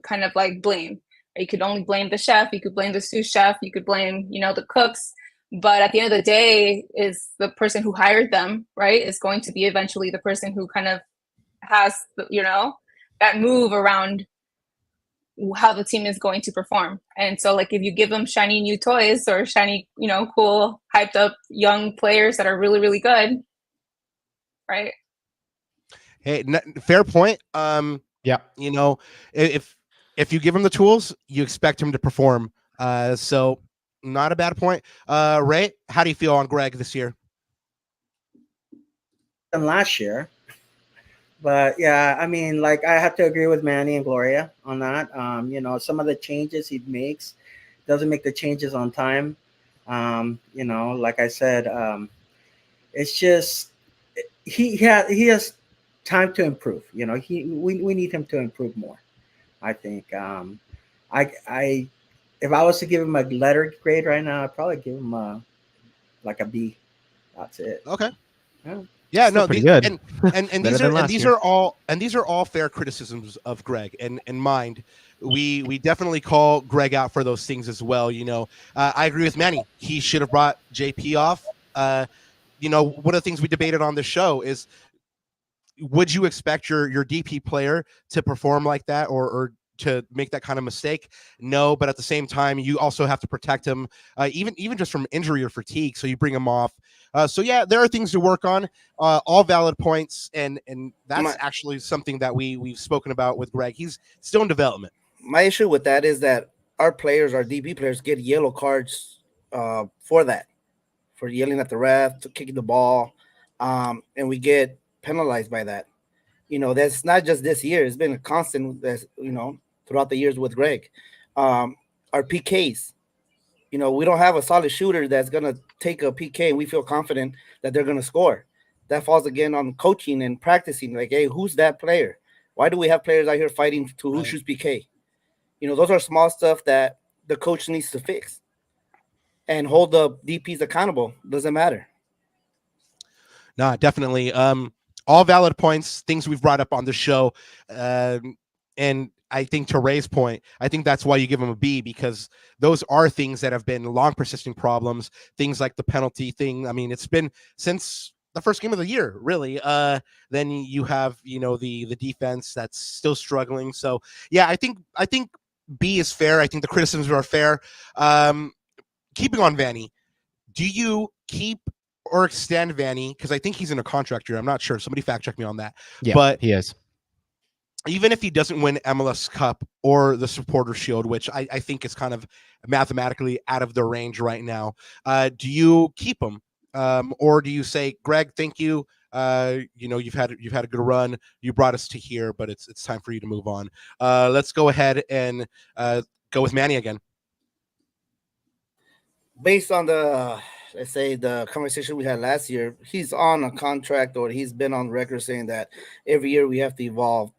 kind of like blame. You could only blame the chef, you could blame the sous chef, you could blame, the cooks. But at the end of the day, is the person who hired them, right, is going to be eventually the person who kind of has, that move around how the team is going to perform. And so, like, if you give them shiny new toys or shiny, cool, hyped up young players that are really, really good, right? Hey, fair point. Yeah. If you give him the tools, you expect him to perform. So not a bad point. Ray, how do you feel on Greg this year? Than last year. But yeah, I mean, like, I have to agree with Manny and Gloria on that. Some of the changes he makes, doesn't make the changes on time. Like I said, it's just he has time to improve. We need him to improve more. I think. If I was to give him a letter grade right now, I'd probably give him like a B. That's it. Okay. Yeah. Yeah, no, pretty good. And these are all fair criticisms of Greg. And mind, we definitely call Greg out for those things as well. I agree with Manny. He should have brought JP off. One of the things we debated on the show is, would you expect your DP player to perform like that or to make that kind of mistake? No, but at the same time, you also have to protect him, even just from injury or fatigue. So you bring him off. So yeah, there are things to work on. All valid points, and that's actually something that we've spoken about with Greg. He's still in development. My issue with that is that our DP players, get yellow cards for yelling at the ref, to kicking the ball, and we get penalized by that. That's not just this year. It's been a constant, throughout the years with Greg. Our PKs, we don't have a solid shooter that's going to take a PK and we feel confident that they're going to score. That falls again on coaching and practicing. Like, hey, who's that player? Why do we have players out here fighting to who shoots PK? Those are small stuff that the coach needs to fix and hold the DPs accountable. Doesn't matter. No, definitely. All valid points, things we've brought up on the show. And I think, to Ray's point, I think that's why you give him a B, because those are things that have been long persisting problems. Things like the penalty thing. I mean, it's been since the first game of the year, really. Then you have, the defense that's still struggling. So yeah, I think B is fair. I think the criticisms are fair. Keeping on Vanney, do you keep or extend Vanney? Because I think he's in a contract year. I'm not sure. Somebody fact check me on that. Yeah, but he is. Even if he doesn't win MLS Cup or the Supporter Shield, which I think is kind of mathematically out of the range right now, do you keep him, or do you say, Greg, thank you? You've had a good run. You brought us to here, but it's time for you to move on. Let's go ahead and go with Manny again. Based on the conversation we had last year, he's on a contract, or he's been on record saying that every year we have to evolve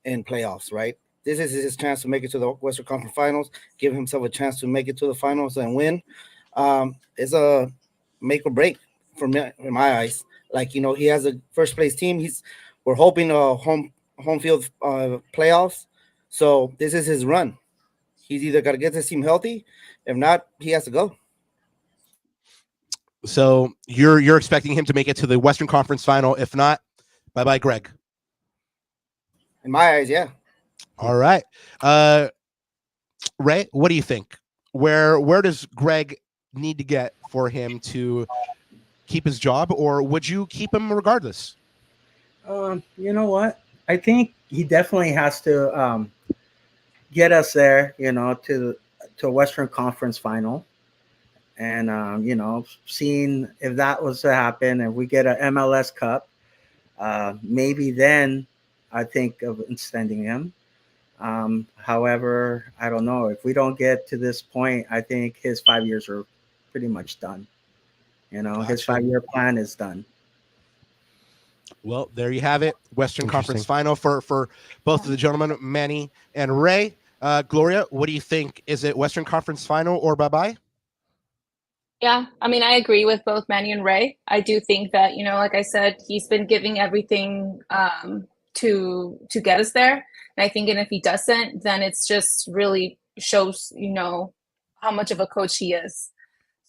in playoffs, right? This is his chance to make it to the Western Conference Finals, give himself a chance to make it to the finals and win. It's a make or break for me, in my eyes. Like, he has a first place team. We're hoping a home field playoffs. So this is his run. He's either got to get this team healthy. If not, he has to go. So you're expecting him to make it to the Western Conference Final. If not, bye-bye, Greg. In my eyes, yeah. All right. Ray, what do you think? Where does Greg need to get for him to keep his job, or would you keep him regardless? You know what? I think he definitely has to get us there, to a Western Conference Final. And, seeing if that was to happen, if we get an MLS Cup, maybe then I think of extending him. However, I don't know. If we don't get to this point, I think his 5 years are pretty much done. His Gotcha. 5-year plan is done. Well, there you have it. Western Conference Interesting. Final for both of the gentlemen, Manny and Ray. Gloria, what do you think? Is it Western Conference Final or bye-bye? Yeah, I mean, I agree with both Manny and Ray. I do think that, like I said, he's been giving everything to get us there. And I think, and if he doesn't, then it's just really shows, how much of a coach he is.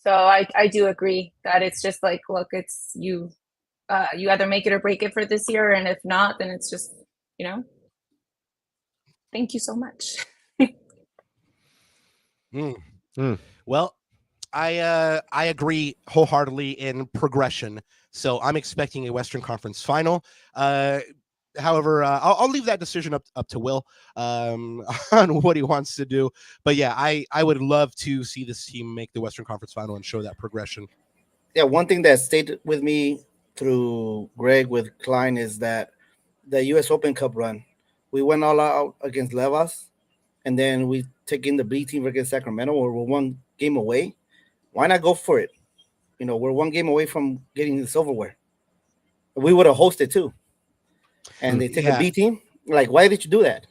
So I do agree that it's just like, look, it's you either make it or break it for this year. And if not, then it's just, thank you so much. Well, I agree wholeheartedly in progression. So I'm expecting a Western Conference Final. However, I'll leave that decision up to Will on what he wants to do. But yeah, I would love to see this team make the Western Conference Final and show that progression. Yeah, one thing that stayed with me through Greg with Klein is that the U.S. Open Cup run, we went all out against Levas, and then we took in the B team against Sacramento, where we're one game away. Why not go for it? We're one game away from getting the silverware. We would have hosted too. And they take a B team. Like, why did you do that?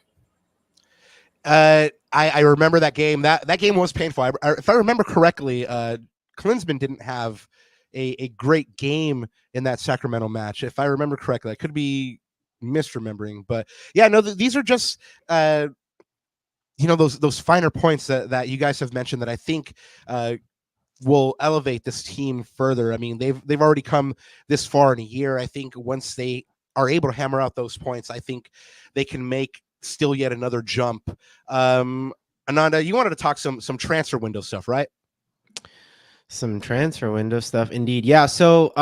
I remember that game. That game was painful. If I remember correctly, Klinsman didn't have a great game in that Sacramento match. If I remember correctly, I could be misremembering. But yeah, no, these are just those finer points that you guys have mentioned that I think will elevate this team further. I mean, they've already come this far in a year. I think once they are able to hammer out those points, I think they can make still yet another jump. Ananda, you wanted to talk some transfer window stuff, right? Some transfer window stuff, indeed. Yeah. So,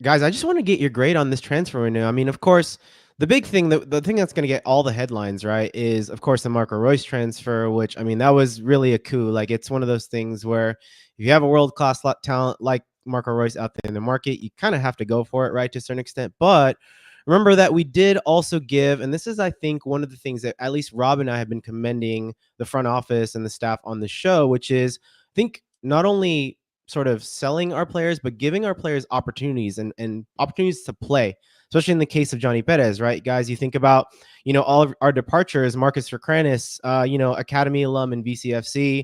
guys, I just want to get your grade on this transfer window. I mean, of course, the big thing, the thing that's going to get all the headlines, right, is of course the Marco Reus transfer, which, I mean, that was really a coup. Like, it's one of those things where if you have a world-class talent like Marco Reus out there in the market, you kind of have to go for it, right, to a certain extent. But remember that we did also give, and this is, I think, one of the things that at least Rob and I have been commending the front office and the staff on the show, which is, I think, not only sort of selling our players, but giving our players opportunities and opportunities to play, especially in the case of Johnny Perez, right? Guys, you think about, all of our departures, Marcus Ferkranis, Academy alum in VCFC,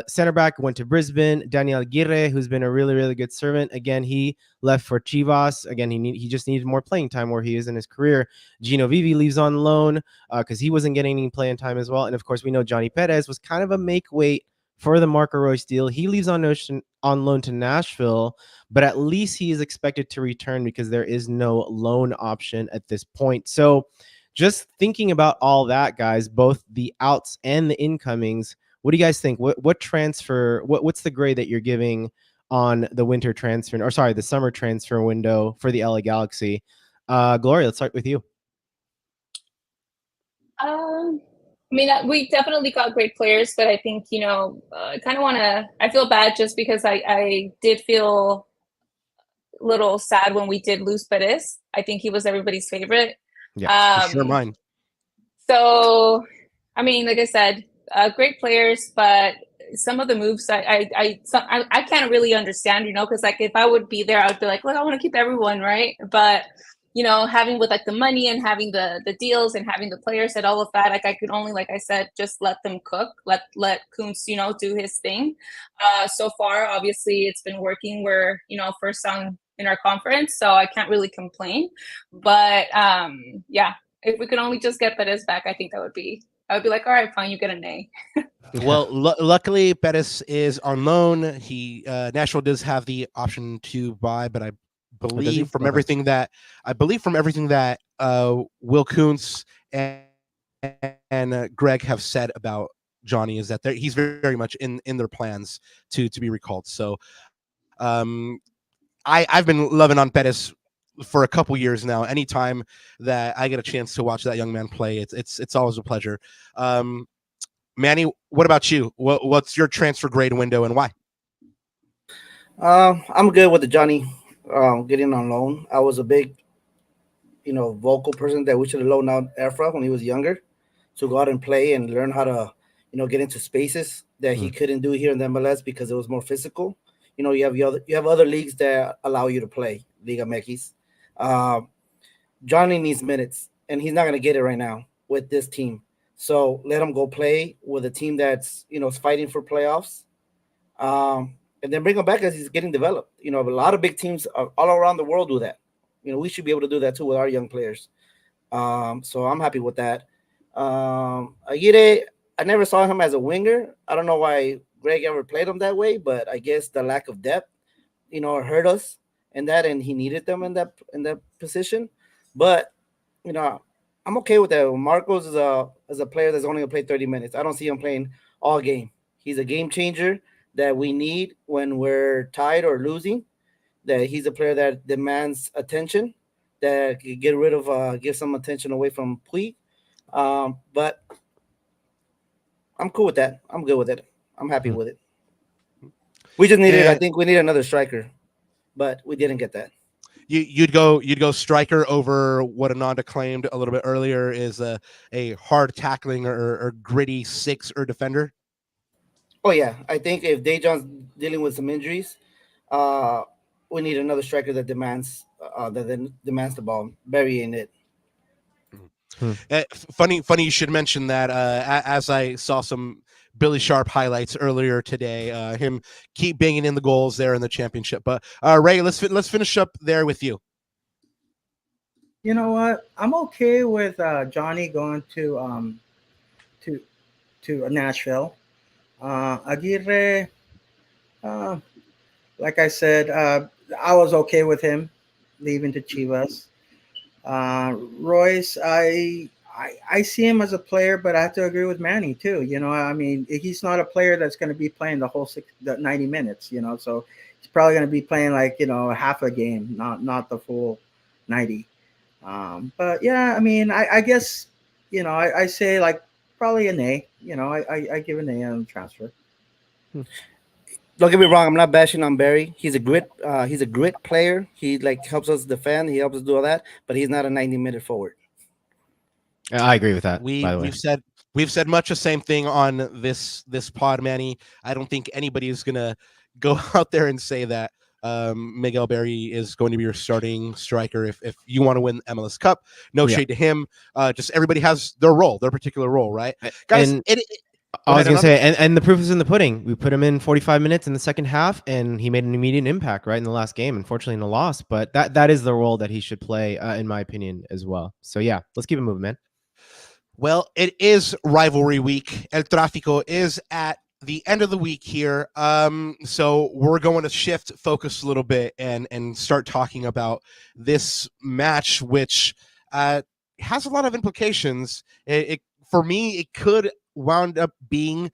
center back went to Brisbane, Daniel Aguirre, who's been a really, really good servant. Again, he left for Chivas. Again, he just needed more playing time where he is in his career. Gino Vivi leaves on loan because he wasn't getting any playing time as well. And of course, we know Johnny Perez was kind of a make weight for the Marco Reus deal. He leaves on loan to Nashville, but at least he is expected to return because there is no loan option at this point. So just thinking about all that, guys, both the outs and the incomings, what do you guys think? What transfer, what's the grade that you're giving on the winter transfer, or sorry, the summer transfer window for the LA Galaxy? Gloria, let's start with you. I mean, we definitely got great players, but I think, I kind of want to, I feel bad just because I did feel a little sad when we did lose Perez. I think he was everybody's favorite. Yeah, for sure mine. So, I mean, like I said, great players, but some of the moves I can't really understand, because like if I would be there, I would be like, look, I want to keep everyone, right? But having with like the money and having the deals and having the players and all of that, like I could only, like I said, just let them cook, let Kuntz, do his thing. So far, obviously, it's been working. We're first on in our conference, so I can't really complain. But yeah, if we could only just get Perez back, I think I would be like, all right, fine, you get an A. Well, luckily, Perez is on loan. He Nashville does have the option to buy, but I believe from everything that Will Kuntz and Greg have said about Johnny is that he's very, very much in their plans to be recalled. So I've been loving on Perez for a couple years now. Anytime that I get a chance to watch that young man play, it's always a pleasure. Manny, what about you? What's your transfer grade window and why? I'm good with the Johnny getting on loan. I was a big, vocal person that we should have loaned out Efra when he was younger to go out and play and learn how to, get into spaces that he couldn't do here in the MLS because it was more physical. You have other leagues that allow you to play Liga MX. Johnny needs minutes, and he's not going to get it right now with this team. So let him go play with a team that's fighting for playoffs, and then bring him back as he's getting developed. A lot of big teams all around the world do that. We should be able to do that too with our young players. So I'm happy with that. Aguirre, I never saw him as a winger. I don't know why Greg ever played him that way, but I guess the lack of depth, hurt us in that, and he needed them in that position. But I'm okay with that. Marcos is a player that's only gonna play 30 minutes. I don't see him playing all game. He's a game changer that we need when we're tied or losing. That he's a player that demands attention, that can get rid of, give some attention away from Puig. But I'm cool with that. I'm good with it. I'm happy with it. We just needed, I think we need another striker, but we didn't get that. You'd go striker over what Ananda claimed a little bit earlier is a hard tackling or gritty six or defender. Oh yeah, I think if Dejan's dealing with some injuries, we need another striker that demands the ball, burying it. Funny you should mention that. As I saw some Billy Sharp highlights earlier today, him keep banging in the goals there in the championship. But Ray, let's finish up there with you. You know what? I'm okay with Johnny going to Nashville. Aguirre, like I said, I was okay with him leaving to Chivas. Reus, I see him as a player, but I have to agree with Manny too. I mean, he's not a player that's going to be playing the whole 90 minutes. So he's probably going to be playing like half a game, not the full 90. But yeah, I mean, I guess I say like probably an A. I give an A on transfer. Don't get me wrong, I'm not bashing on Barry. He's a grit player. He helps us defend. He helps us do all that, but he's not a 90-minute forward. I agree with that. We've said much the same thing on this pod, Manny. I don't think anybody is gonna go out there and say that Miguel Barry is going to be your starting striker if you want to win MLS Cup. No shade to him. Just everybody has their role, their particular role, right? Guys, I was going to say, and the proof is in the pudding. We put him in 45 minutes in the second half, and he made an immediate impact right in the last game. Unfortunately, in the loss, but that is the role that he should play, in my opinion, as well. So yeah, let's keep it moving, man. Well, it is rivalry week. El Trafico is at the end of the week here. So we're going to shift focus a little bit and start talking about this match, which has a lot of implications. For me, it could wound up being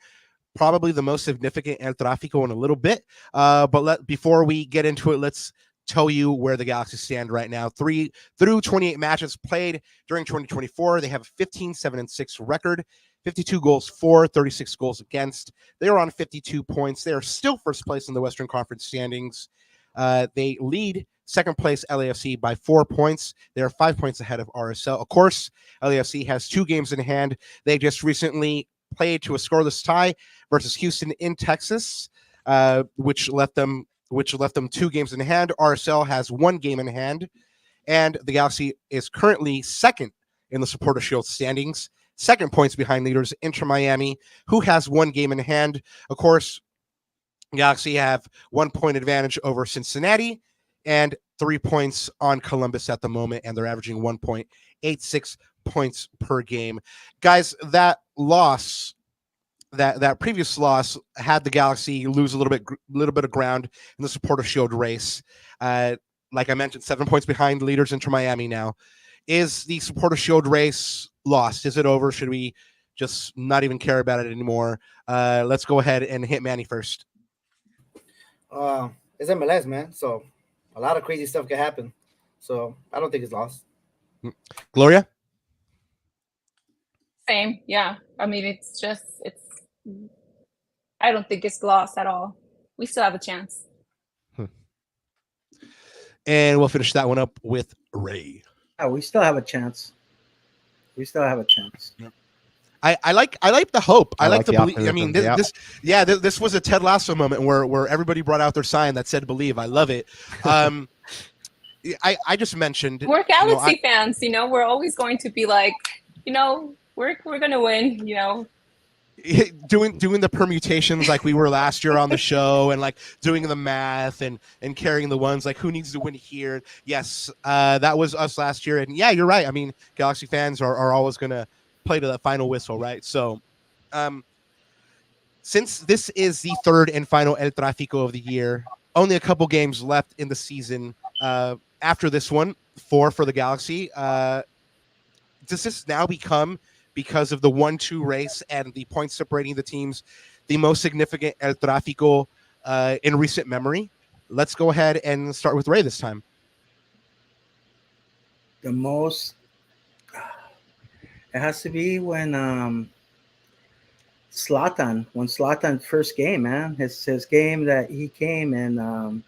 probably the most significant El Trafico in a little bit. But before we get into it, let's tell you where the Galaxy stand right now. Through 28 matches played during 2024, they have a 15-7-6 record, 52 goals for, 36 goals against. They are on 52 points. They are still first place in the Western Conference standings. They lead second place LAFC by 4 points. They are 5 points ahead of RSL. Of course, LAFC has 2 games in hand. They just recently played to a scoreless tie versus Houston in Texas, which left them 2 games in hand. RSL has 1 game in hand, and the Galaxy is currently second in the Supporter Shield standings, 2 points behind leaders Inter Miami, who has 1 game in hand. Of course, Galaxy have 1 point advantage over Cincinnati and 3 points on Columbus at the moment, and they're averaging 1.86 points per game. Guys, that loss, that previous loss had the Galaxy lose a little bit of ground in the Supporter Shield race. Like I mentioned, 7 points behind leaders Inter Miami now. Is the Supporter Shield race lost? Is it over? Should we just not even care about it anymore? Let's go ahead and hit Manny first. It's MLS, man. So a lot of crazy stuff can happen. So I don't think it's lost. Gloria? Same. Yeah. I mean, I don't think it's lost at all. We still have a chance. And we'll finish that one up with Ray. Yeah, we still have a chance. We still have a chance. I like the hope. I like the the belief. I optimism, mean, yeah. this was a Ted Lasso moment where everybody brought out their sign that said "believe." I love it. I just mentioned We're Galaxy fans, we're always going to be like, we're gonna win, doing the permutations like we were last year on the show, and like doing the math and carrying the ones like who needs to win here. Yes, that was us last year, and yeah, you're right. I mean, Galaxy fans are always gonna play to the final whistle, right? So, since this is the third and final El Trafico of the year, only a couple games left in the season. After this one, 4 for the Galaxy. Does this now become, because of the 1-2 race and the points separating the teams, the most significant El Trafico in recent memory? Let's go ahead and start with Ray this time. The most, it has to be when Zlatan first game, man. His game that he came and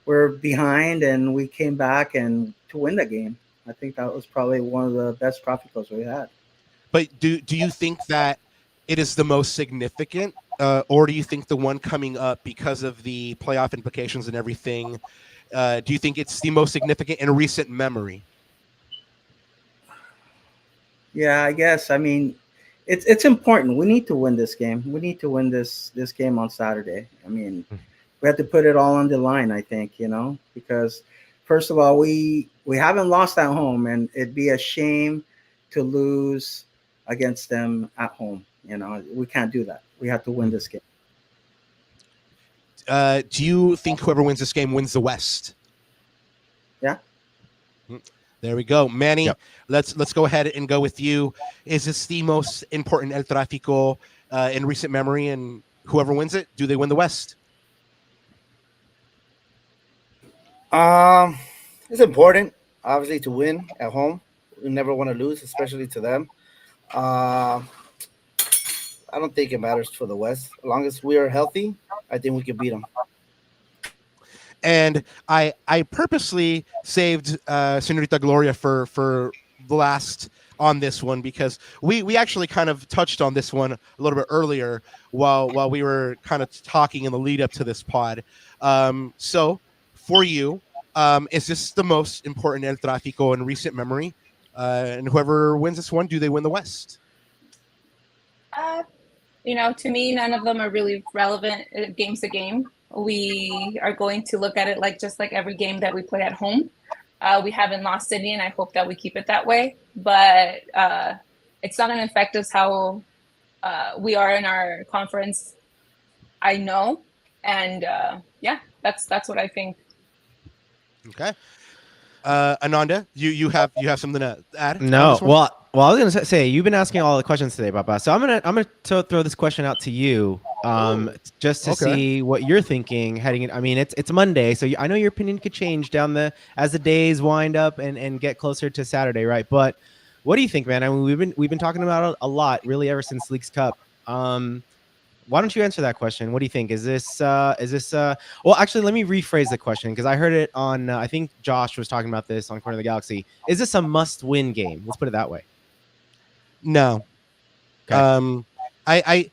we're behind and we came back and to win the game. I think that was probably one of the best Traficos we had. But do you think that it is the most significant, or do you think the one coming up, because of the playoff implications and everything, do you think it's the most significant in recent memory? Yeah, I guess. I mean, it's important. We need to win this game. We need to win this game on Saturday. I mean, we have to put it all on the line, I think, because first of all, we haven't lost at home, and it'd be a shame to lose against them at home. We can't do that. We have to win this game. Do you think whoever wins this game wins the West? Yeah. There we go. Manny, Yep. Let's go ahead and go with you. Is this the most important El Trafico in recent memory, and whoever wins it, do they win the West? It's important, obviously, to win at home. We never want to lose, especially to them. I don't think it matters for the West. As long as we are healthy, I think we can beat them. And I purposely saved Senorita Gloria for the last on this one, because we actually kind of touched on this one a little bit earlier while we were kind of talking in the lead up to this pod. So for you, is this the most important El Trafico in recent memory? And whoever wins this one, do they win the West? To me, none of them are really relevant games to game. We are going to look at it just like every game that we play at home. We haven't lost any, and I hope that we keep it that way. But it's not going to affect us how we are in our conference. I know, and that's what I think. Okay. Ananda, you have something to add? No, well, I was gonna say you've been asking all the questions today, Papa. So I'm gonna throw this question out to you, just to see what you're thinking heading in. I mean, it's Monday, so I know your opinion could change as the days wind up and get closer to Saturday, right? But what do you think, man? I mean, we've been talking about it a lot, really, ever since Leagues Cup. Why don't you answer that question? What do you think? Is this well, actually, let me rephrase the question, because I heard it on, I think Josh was talking about this on Corner of the Galaxy. Is this a must-win game? Let's put it that way. No. Okay.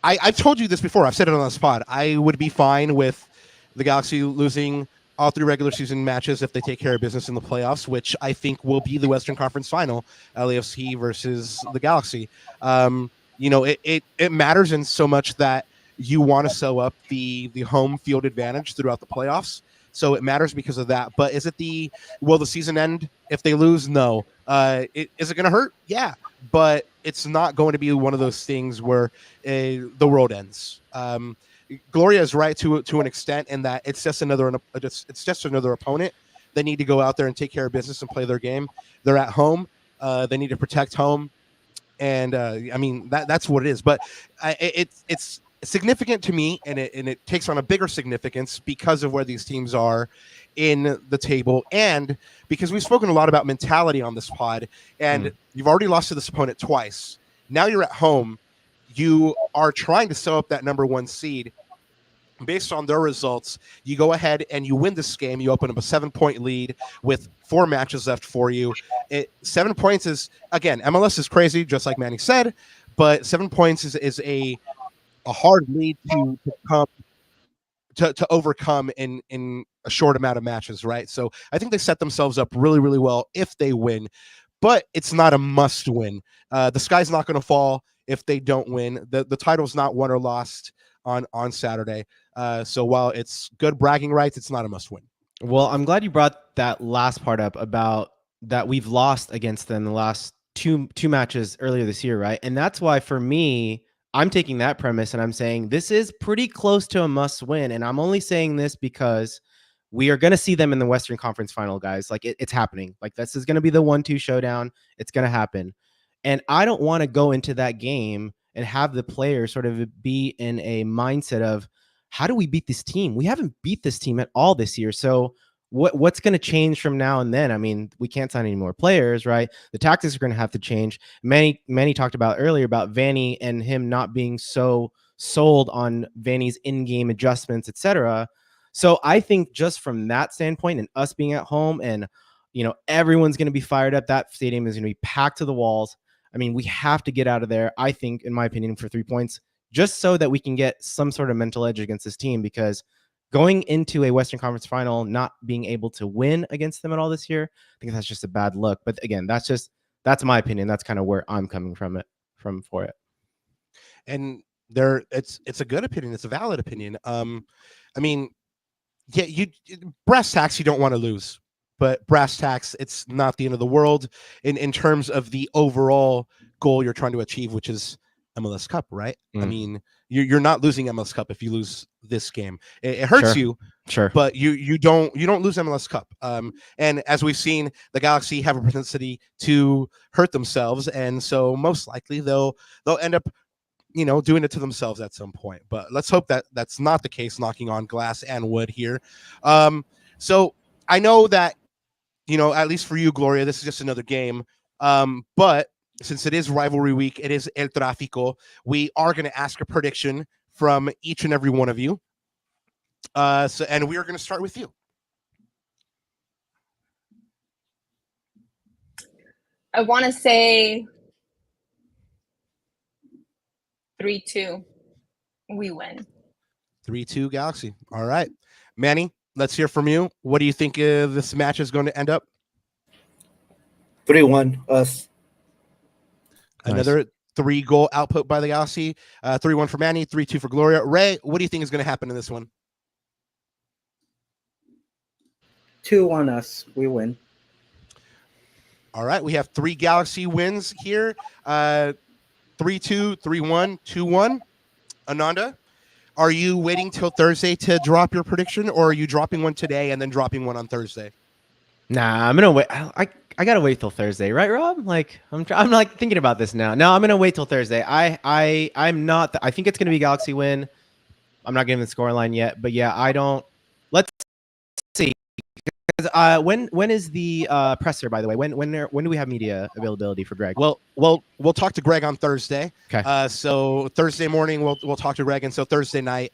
I've told you this before. I've said it on the spot. I would be fine with the Galaxy losing all 3 regular season matches if they take care of business in the playoffs, which I think will be the Western Conference Final, LAFC versus the Galaxy. It matters in so much that you want to sew up the home field advantage throughout the playoffs. So it matters because of that. But will the season end if they lose? No. Is it going to hurt? Yeah. But it's not going to be one of those things where the world ends. Gloria is right to an extent in that it's just another opponent. They need to go out there and take care of business and play their game. They're at home. They need to protect home, and that's what it is. But it's significant to me, and it takes on a bigger significance because of where these teams are in the table, and because we've spoken a lot about mentality on this pod, and you've already lost to this opponent twice. Now you're at home. You are trying to sew up that number 1 seed. based on their results, you go ahead and you win this game. You open up a 7-point lead with 4 matches left for you. 7 points is, again, MLS is crazy, just like Manny said, but 7 points is a hard lead to overcome in a short amount of matches, right? So I think they set themselves up really, really well if they win, but it's not a must win. The sky's not going to fall if they don't win. The title's not won or lost on Saturday. So while it's good bragging rights, it's not a must win. Well, I'm glad you brought that last part up about that we've lost against them the last two matches earlier this year, right? And that's why for me, I'm taking that premise and I'm saying this is pretty close to a must win. And I'm only saying this because we are going to see them in the Western Conference final, guys. Like it's happening. Like this is going to be the 1-2 showdown. It's going to happen. And I don't want to go into that game and have the players sort of be in a mindset of, how do we beat this team? We haven't beat this team at all this year. So what's going to change from now and then? I mean, we can't sign any more players, right? The tactics are going to have to change. Manny talked about earlier about Vanney and him not being so sold on Vanney's in-game adjustments, etc. So I think just from that standpoint and us being at home and, you know, everyone's going to be fired up. That stadium is going to be packed to the walls. I mean, we have to get out of there, I think, in my opinion, for 3 points, just so that we can get some sort of mental edge against this team, because going into a Western Conference final, not being able to win against them at all this year, I think that's just a bad look. But again, that's my opinion. That's kind of where I'm coming from for it. And it's a good opinion. It's a valid opinion. I mean, yeah, brass tacks, you don't want to lose, but brass tacks, it's not the end of the world in terms of the overall goal you're trying to achieve, which is MLS Cup, right? I mean, you're not losing MLS Cup if you lose this game. It hurts you, sure, but you don't lose MLS Cup. And as we've seen, the Galaxy have a propensity to hurt themselves, and so most likely they'll end up, you know, doing it to themselves at some point. But let's hope that that's not the case. Knocking on glass and wood here. So I know that, you know, at least for you, Gloria, this is just another game. But since it is rivalry week, it is El Trafico, we are going to ask a prediction from each and every one of you. And we are going to start with you. I want to say 3-2. We win. 3-2 Galaxy. All right. Manny, let's hear from you. What do you think this match is going to end up? 3-1 us. Another 3-goal output by the Galaxy. 3-1 for Manny, 3-2 for Gloria. Ray, what do you think is going to happen in this one? 2-1 us. We win. All right. We have 3 Galaxy wins here. 3-2, 3-1, 2-1. Ananda, are you waiting till Thursday to drop your prediction, or are you dropping one today and then dropping one on Thursday? Nah, I'm gonna wait. I gotta wait till Thursday, right, Rob? Like I'm like thinking about this now. No, I'm gonna wait till Thursday. I'm not. I think it's gonna be Galaxy win. I'm not giving the scoreline yet, but yeah, I don't. Let's see. When is the presser? By the way, when do we have media availability for Greg? Well, we'll talk to Greg on Thursday. Okay. So Thursday morning we'll talk to Greg, and so Thursday night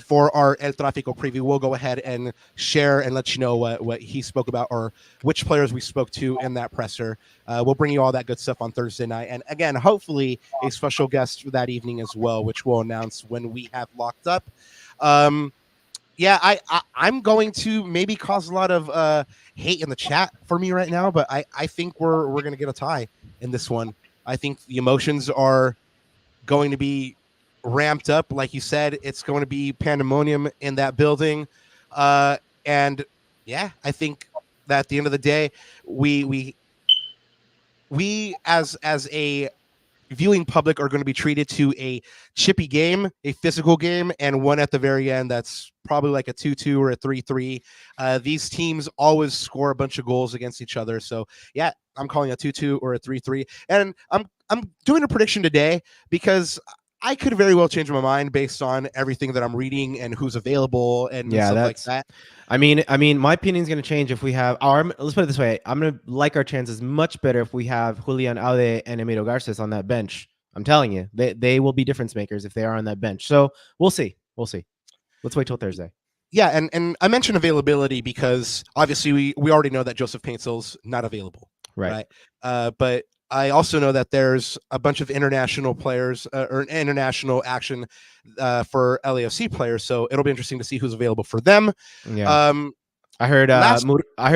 for our El Trafico preview, we'll go ahead and share and let you know what he spoke about or which players we spoke to in that presser. We'll bring you all that good stuff on Thursday night, and again, hopefully a special guest that evening as well, which we'll announce when we have locked up. Yeah, I'm going to maybe cause a lot of hate in the chat for me right now, but I think we're going to get a tie in this one. I think the emotions are going to be ramped up. Like you said, it's going to be pandemonium in that building. And yeah, I think that at the end of the day, we as a viewing public are going to be treated to a chippy game, a physical game, and one at the very end that's probably like a 2-2 or a 3-3. These teams always score a bunch of goals against each other. So yeah, I'm calling a 2-2 or a 3-3. And I'm doing a prediction today because I could very well change my mind based on everything that I'm reading and who's available and stuff like that. I mean, my opinion is going to change if we have our. Let's put it this way: I'm going to like our chances much better if we have Julian Aude and Emilio Garces on that bench. I'm telling you, they will be difference makers if they are on that bench. So we'll see. We'll see. Let's wait till Thursday. Yeah, and I mentioned availability because obviously we already know that Joseph Painsel's not available, right? But I also know that there's a bunch of international players or international action for LAFC players, so it'll be interesting to see who's available for them. Yeah. I heard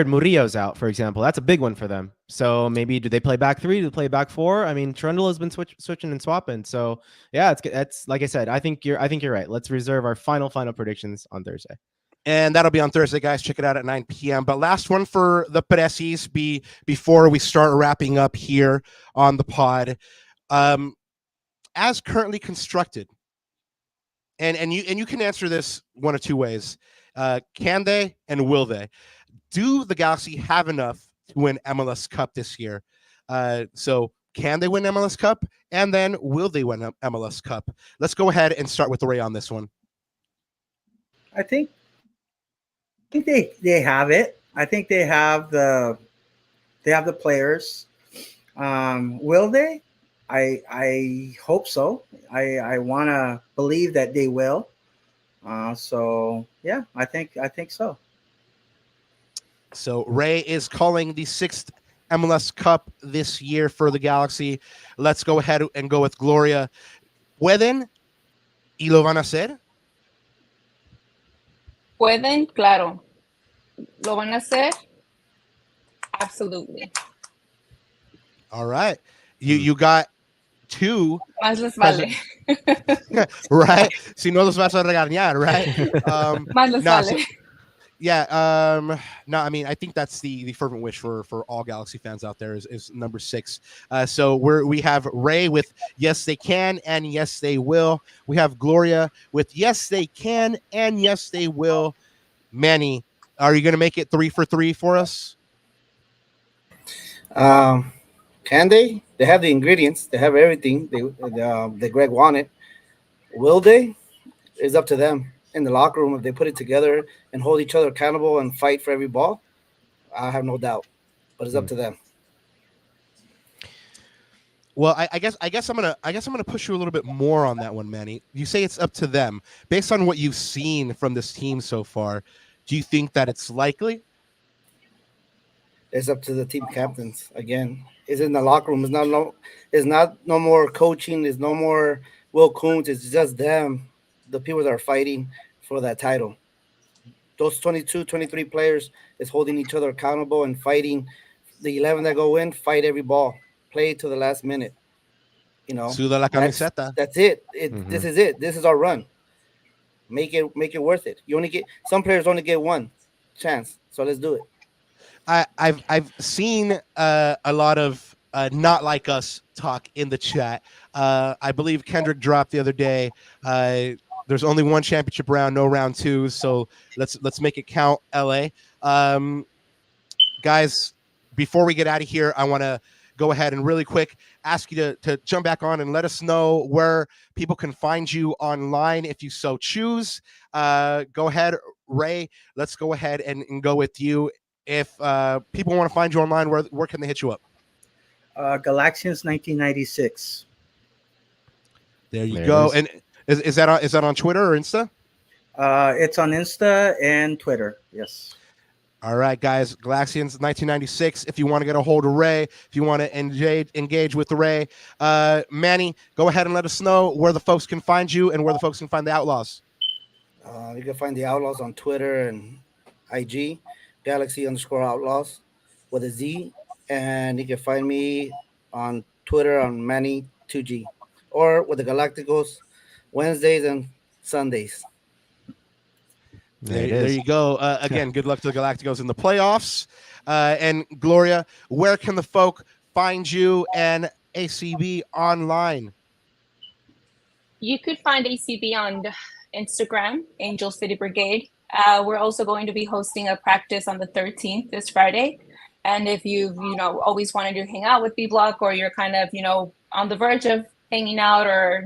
Murillo's out, for example. That's a big one for them. So maybe do they play back 3? Do they play back 4? I mean, Trundle has been switching and swapping. So yeah, it's like I said. I think you're right. Let's reserve our final predictions on Thursday. And that'll be on Thursday, guys. Check it out at 9 p.m. But last one for the Precis before we start wrapping up here on the pod. As currently constructed, and you can answer this one of two ways. Can they and will they? Do the Galaxy have enough to win MLS Cup this year? So can they win MLS Cup? And then will they win MLS Cup? Let's go ahead and start with Ray on this one. I think they have it. I think they have the players. Will they? I hope so. I want to believe that they will. So yeah, I think so. So Ray is calling the 6th MLS Cup this year for the Galaxy. Let's go ahead and go with Gloria. ¿Pueden y lo van a hacer? Pueden, claro. Lo van a hacer? Absolutely. All right. You got 2. Más les vale. Right? Si no los vas a regañar, right? Más les vale. I mean, I think that's the fervent wish for all Galaxy fans out there is number 6. So we have Ray with yes they can and yes they will. We have Gloria with yes they can and yes they will. Manny, are you going to make it 3 for 3 for us? Can they? They have the ingredients. They have everything. The Greg wanted. Will they? It's up to them. In the locker room, if they put it together and hold each other accountable and fight for every ball, I have no doubt. But it's up to them. Well, I guess I'm gonna push you a little bit more on that one, Manny. You say it's up to them. Based on what you've seen from this team so far, do you think that it's likely? It's up to the team captains. Again, it's in the locker room. It's not no more coaching. It's no more Will Kuntz. It's just them, the people that are fighting for that title. Those 22, 23 players is holding each other accountable and fighting. The 11 that go in, fight every ball. Play to the last minute. You know, Suda la camiseta. That's it. This is it. This is our run. Make it worth it. Some players only get one chance, so let's do it. I've seen a lot of not like us talk in the chat. I believe Kendrick dropped the other day. There's only one championship round, no round 2. So let's make it count, LA. Guys, before we get out of here, I want to go ahead and really quick ask you to jump back on and let us know where people can find you online if you so choose. Go ahead, Ray. Let's go ahead and go with you. If people want to find you online, where can they hit you up? Galaxians 1996. There you go. And is that on Twitter or Insta? It's on Insta and Twitter. Yes. All right, guys. Galaxians 1996. If you want to get a hold of Ray, if you want to engage with Ray, Manny, go ahead and let us know where the folks can find you and where the folks can find the Outlawz. You can find the Outlawz on Twitter and IG, Galaxy_Outlawz with a Z, and you can find me on Twitter on Manny2G or with the Galacticos Wednesdays and Sundays. There you go. Again, good luck to the Galacticos in the playoffs. And Gloria, where can the folk find you and ACB online? You could find ACB on Instagram, Angel City Brigade. We're also going to be hosting a practice on the 13th this Friday. And if you've, always wanted to hang out with B-Block, or you're kind of, on the verge of hanging out or,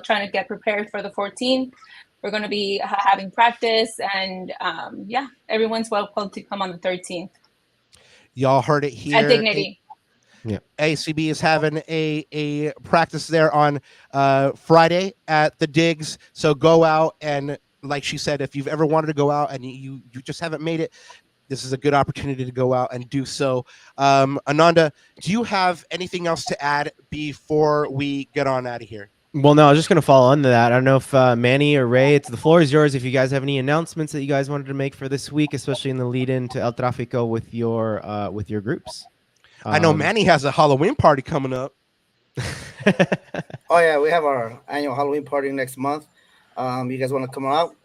trying to get prepared for the 14th, we're going to be having practice. And everyone's welcome to come on the 13th. Y'all heard it here. At Dignity. Yeah, ACB is having a practice there on Friday at the Digs. So go out and like she said, if you've ever wanted to go out and you just haven't made it, this is a good opportunity to go out and do so. Ananda, do you have anything else to add before we get on out of here? Well, no, I was just going to follow on to that. I don't know if Manny or Ray, the floor is yours. If you guys have any announcements that you guys wanted to make for this week, especially in the lead in to El Trafico with your groups. I know Manny has a Halloween party coming up. Oh yeah, we have our annual Halloween party next month. You guys want to come out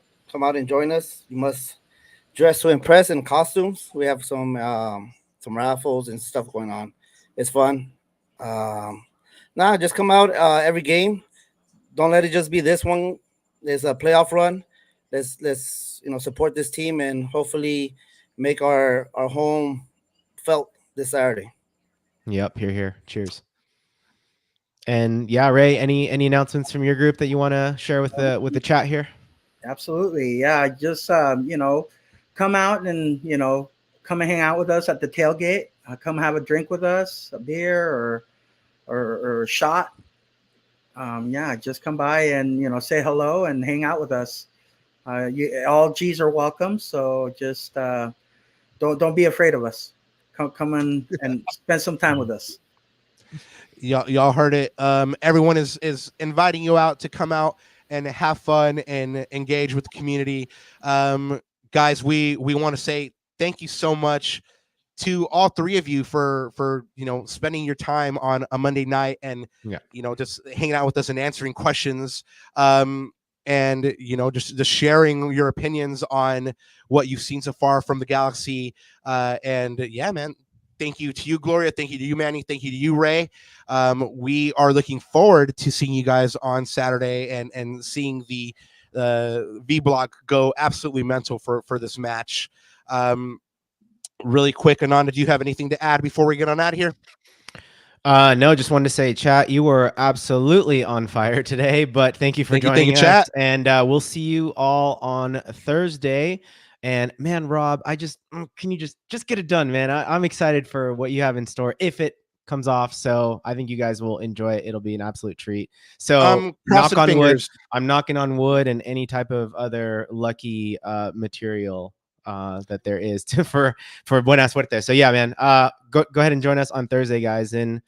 and join us? You must dress to impress in costumes. We have some raffles and stuff going on. It's fun. Just come out every game. Don't let it just be this one. There's a playoff run. Let's support this team and hopefully make our home felt this Saturday. Yep, here. Cheers. And yeah, Ray, any announcements from your group that you want to share with the chat here? Absolutely. Yeah, just come out and come and hang out with us at the tailgate. Come have a drink with us, a beer or a shot. Just come by and say hello and hang out with us. All G's are welcome, so just don't be afraid of us. Come in and spend some time with us. Y'all heard it. Everyone is inviting you out to come out and have fun and engage with the community. Guys, we want to say thank you so much to all three of you for spending your time on a Monday night and just hanging out with us and answering questions, and just sharing your opinions on what you've seen so far from the Galaxy. And yeah, man, thank you to you, Gloria. Thank you to you, Manny. Thank you to you, Ray. We are looking forward to seeing you guys on Saturday and seeing the V Block go absolutely mental for this match. Really quick, Ananda, do you have anything to add before we get on out of here? No, just wanted to say, chat, you were absolutely on fire today, but thank you for joining us. Chat. And we'll see you all on Thursday. And man, Rob, can you just get it done, man? I'm excited for what you have in store if it comes off. So I think you guys will enjoy it. It'll be an absolute treat. So knock on wood. I'm knocking on wood and any type of other lucky material that there is for Buena Suerte. So yeah, man, go ahead and join us on Thursday, guys. And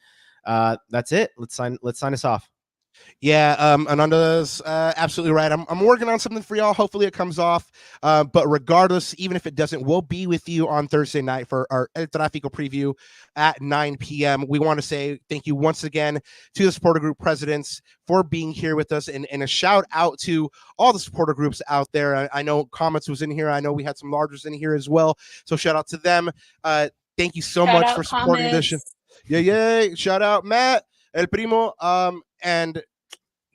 that's it. Let's sign us off. Yeah, Ananda's absolutely right. I'm working on something for y'all. Hopefully it comes off. But regardless, even if it doesn't, we'll be with you on Thursday night for our El Trafico preview at 9 p.m. We want to say thank you once again to the supporter group presidents for being here with us, and a shout out to all the supporter groups out there. I know Comets was in here. I know we had some largers in here as well. So shout out to them. Thank you so much for supporting this show. Yeah. Shout out Matt, El Primo. And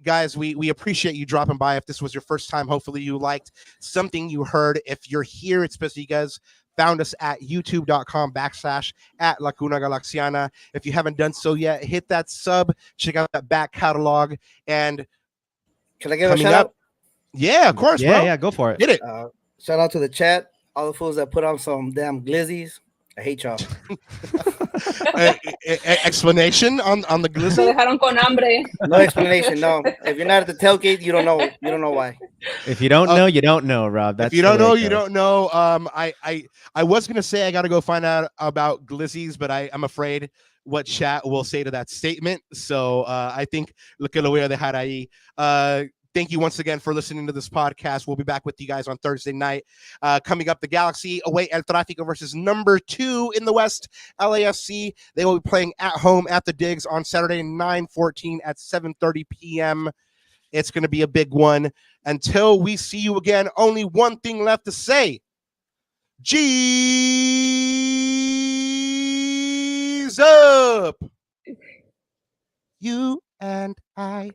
guys, we appreciate you dropping by. If this was your first time, hopefully you liked something you heard. If you're here, it's because you guys found us at youtube.com/@Lacuna Galaxiana. If you haven't done so yet, hit that sub, check out that back catalog. And can I give a shout out? Yeah, of course, bro. Yeah, go for it. Get it. Shout out to the chat, all the fools that put on some damn glizzies. I hate y'all. Explanation on the glizzy? Dejaron con hambre. No explanation. No. If you're not at the tailgate, you don't know. You don't know why. If you don't know, you don't know, Rob. That's if you don't know, you don't know. I was gonna say I gotta go find out about glizzies, but I'm afraid what chat will say to that statement. So I think lo que lo voy a dejar ahí. Thank you once again for listening to this podcast. We'll be back with you guys on Thursday night. Coming up, the Galaxy away El Trafico versus number 2 in the West, LAFC. They will be playing at home at the Digs on Saturday, 9/14 at 7:30 p.m. It's going to be a big one. Until we see you again, only one thing left to say. G's up. You and I.